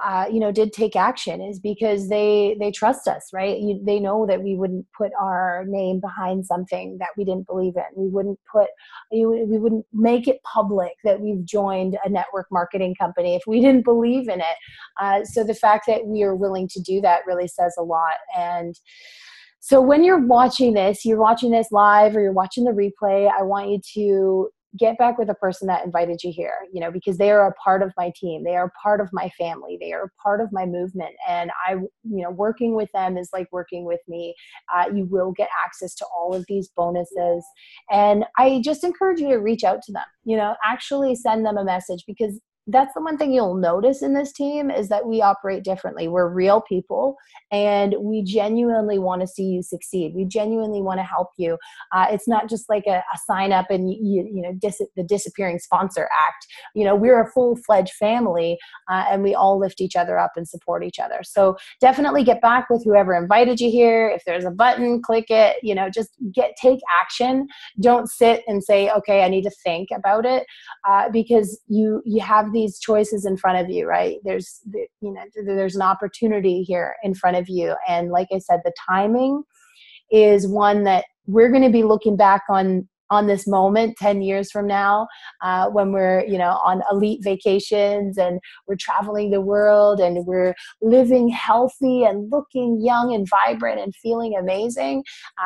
did take action, is because they trust us, right? They know that we wouldn't put our name behind something that we didn't believe in. We wouldn't make it public that we've joined a network marketing company if we didn't believe in it. So the fact that we are willing to do that really says a lot. And so when you're watching this live or you're watching the replay, I want you to get back with the person that invited you here, because they are a part of my team. They are part of my family. They are part of my movement. And working with them is like working with me. You will get access to all of these bonuses. And I just encourage you to reach out to them, actually send them a message, because that's the one thing you'll notice in this team is that we operate differently. We're real people, and we genuinely want to see you succeed. We genuinely want to help you. It's not just like a sign up and the disappearing sponsor act. We're a full-fledged family, and we all lift each other up and support each other. So definitely get back with whoever invited you here. If there's a button, click it. Just take action. Don't sit and say, okay, I need to think about it, because you have these choices in front of you, right? There's an opportunity here in front of you. And like I said, the timing is one that we're going to be looking back on this moment 10 years from now, when we're, on elite vacations and we're traveling the world and we're living healthy and looking young and vibrant and feeling amazing.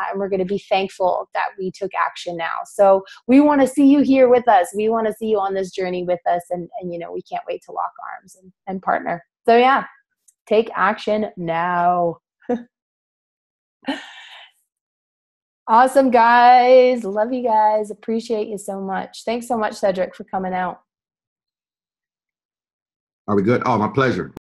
And we're going to be thankful that we took action now. So we want to see you here with us. We want to see you on this journey with us. And we can't wait to lock arms and partner. So yeah, take action now. Awesome, guys. Love you guys. Appreciate you so much. Thanks so much, Cedric, for coming out. Are we good? Oh, my pleasure.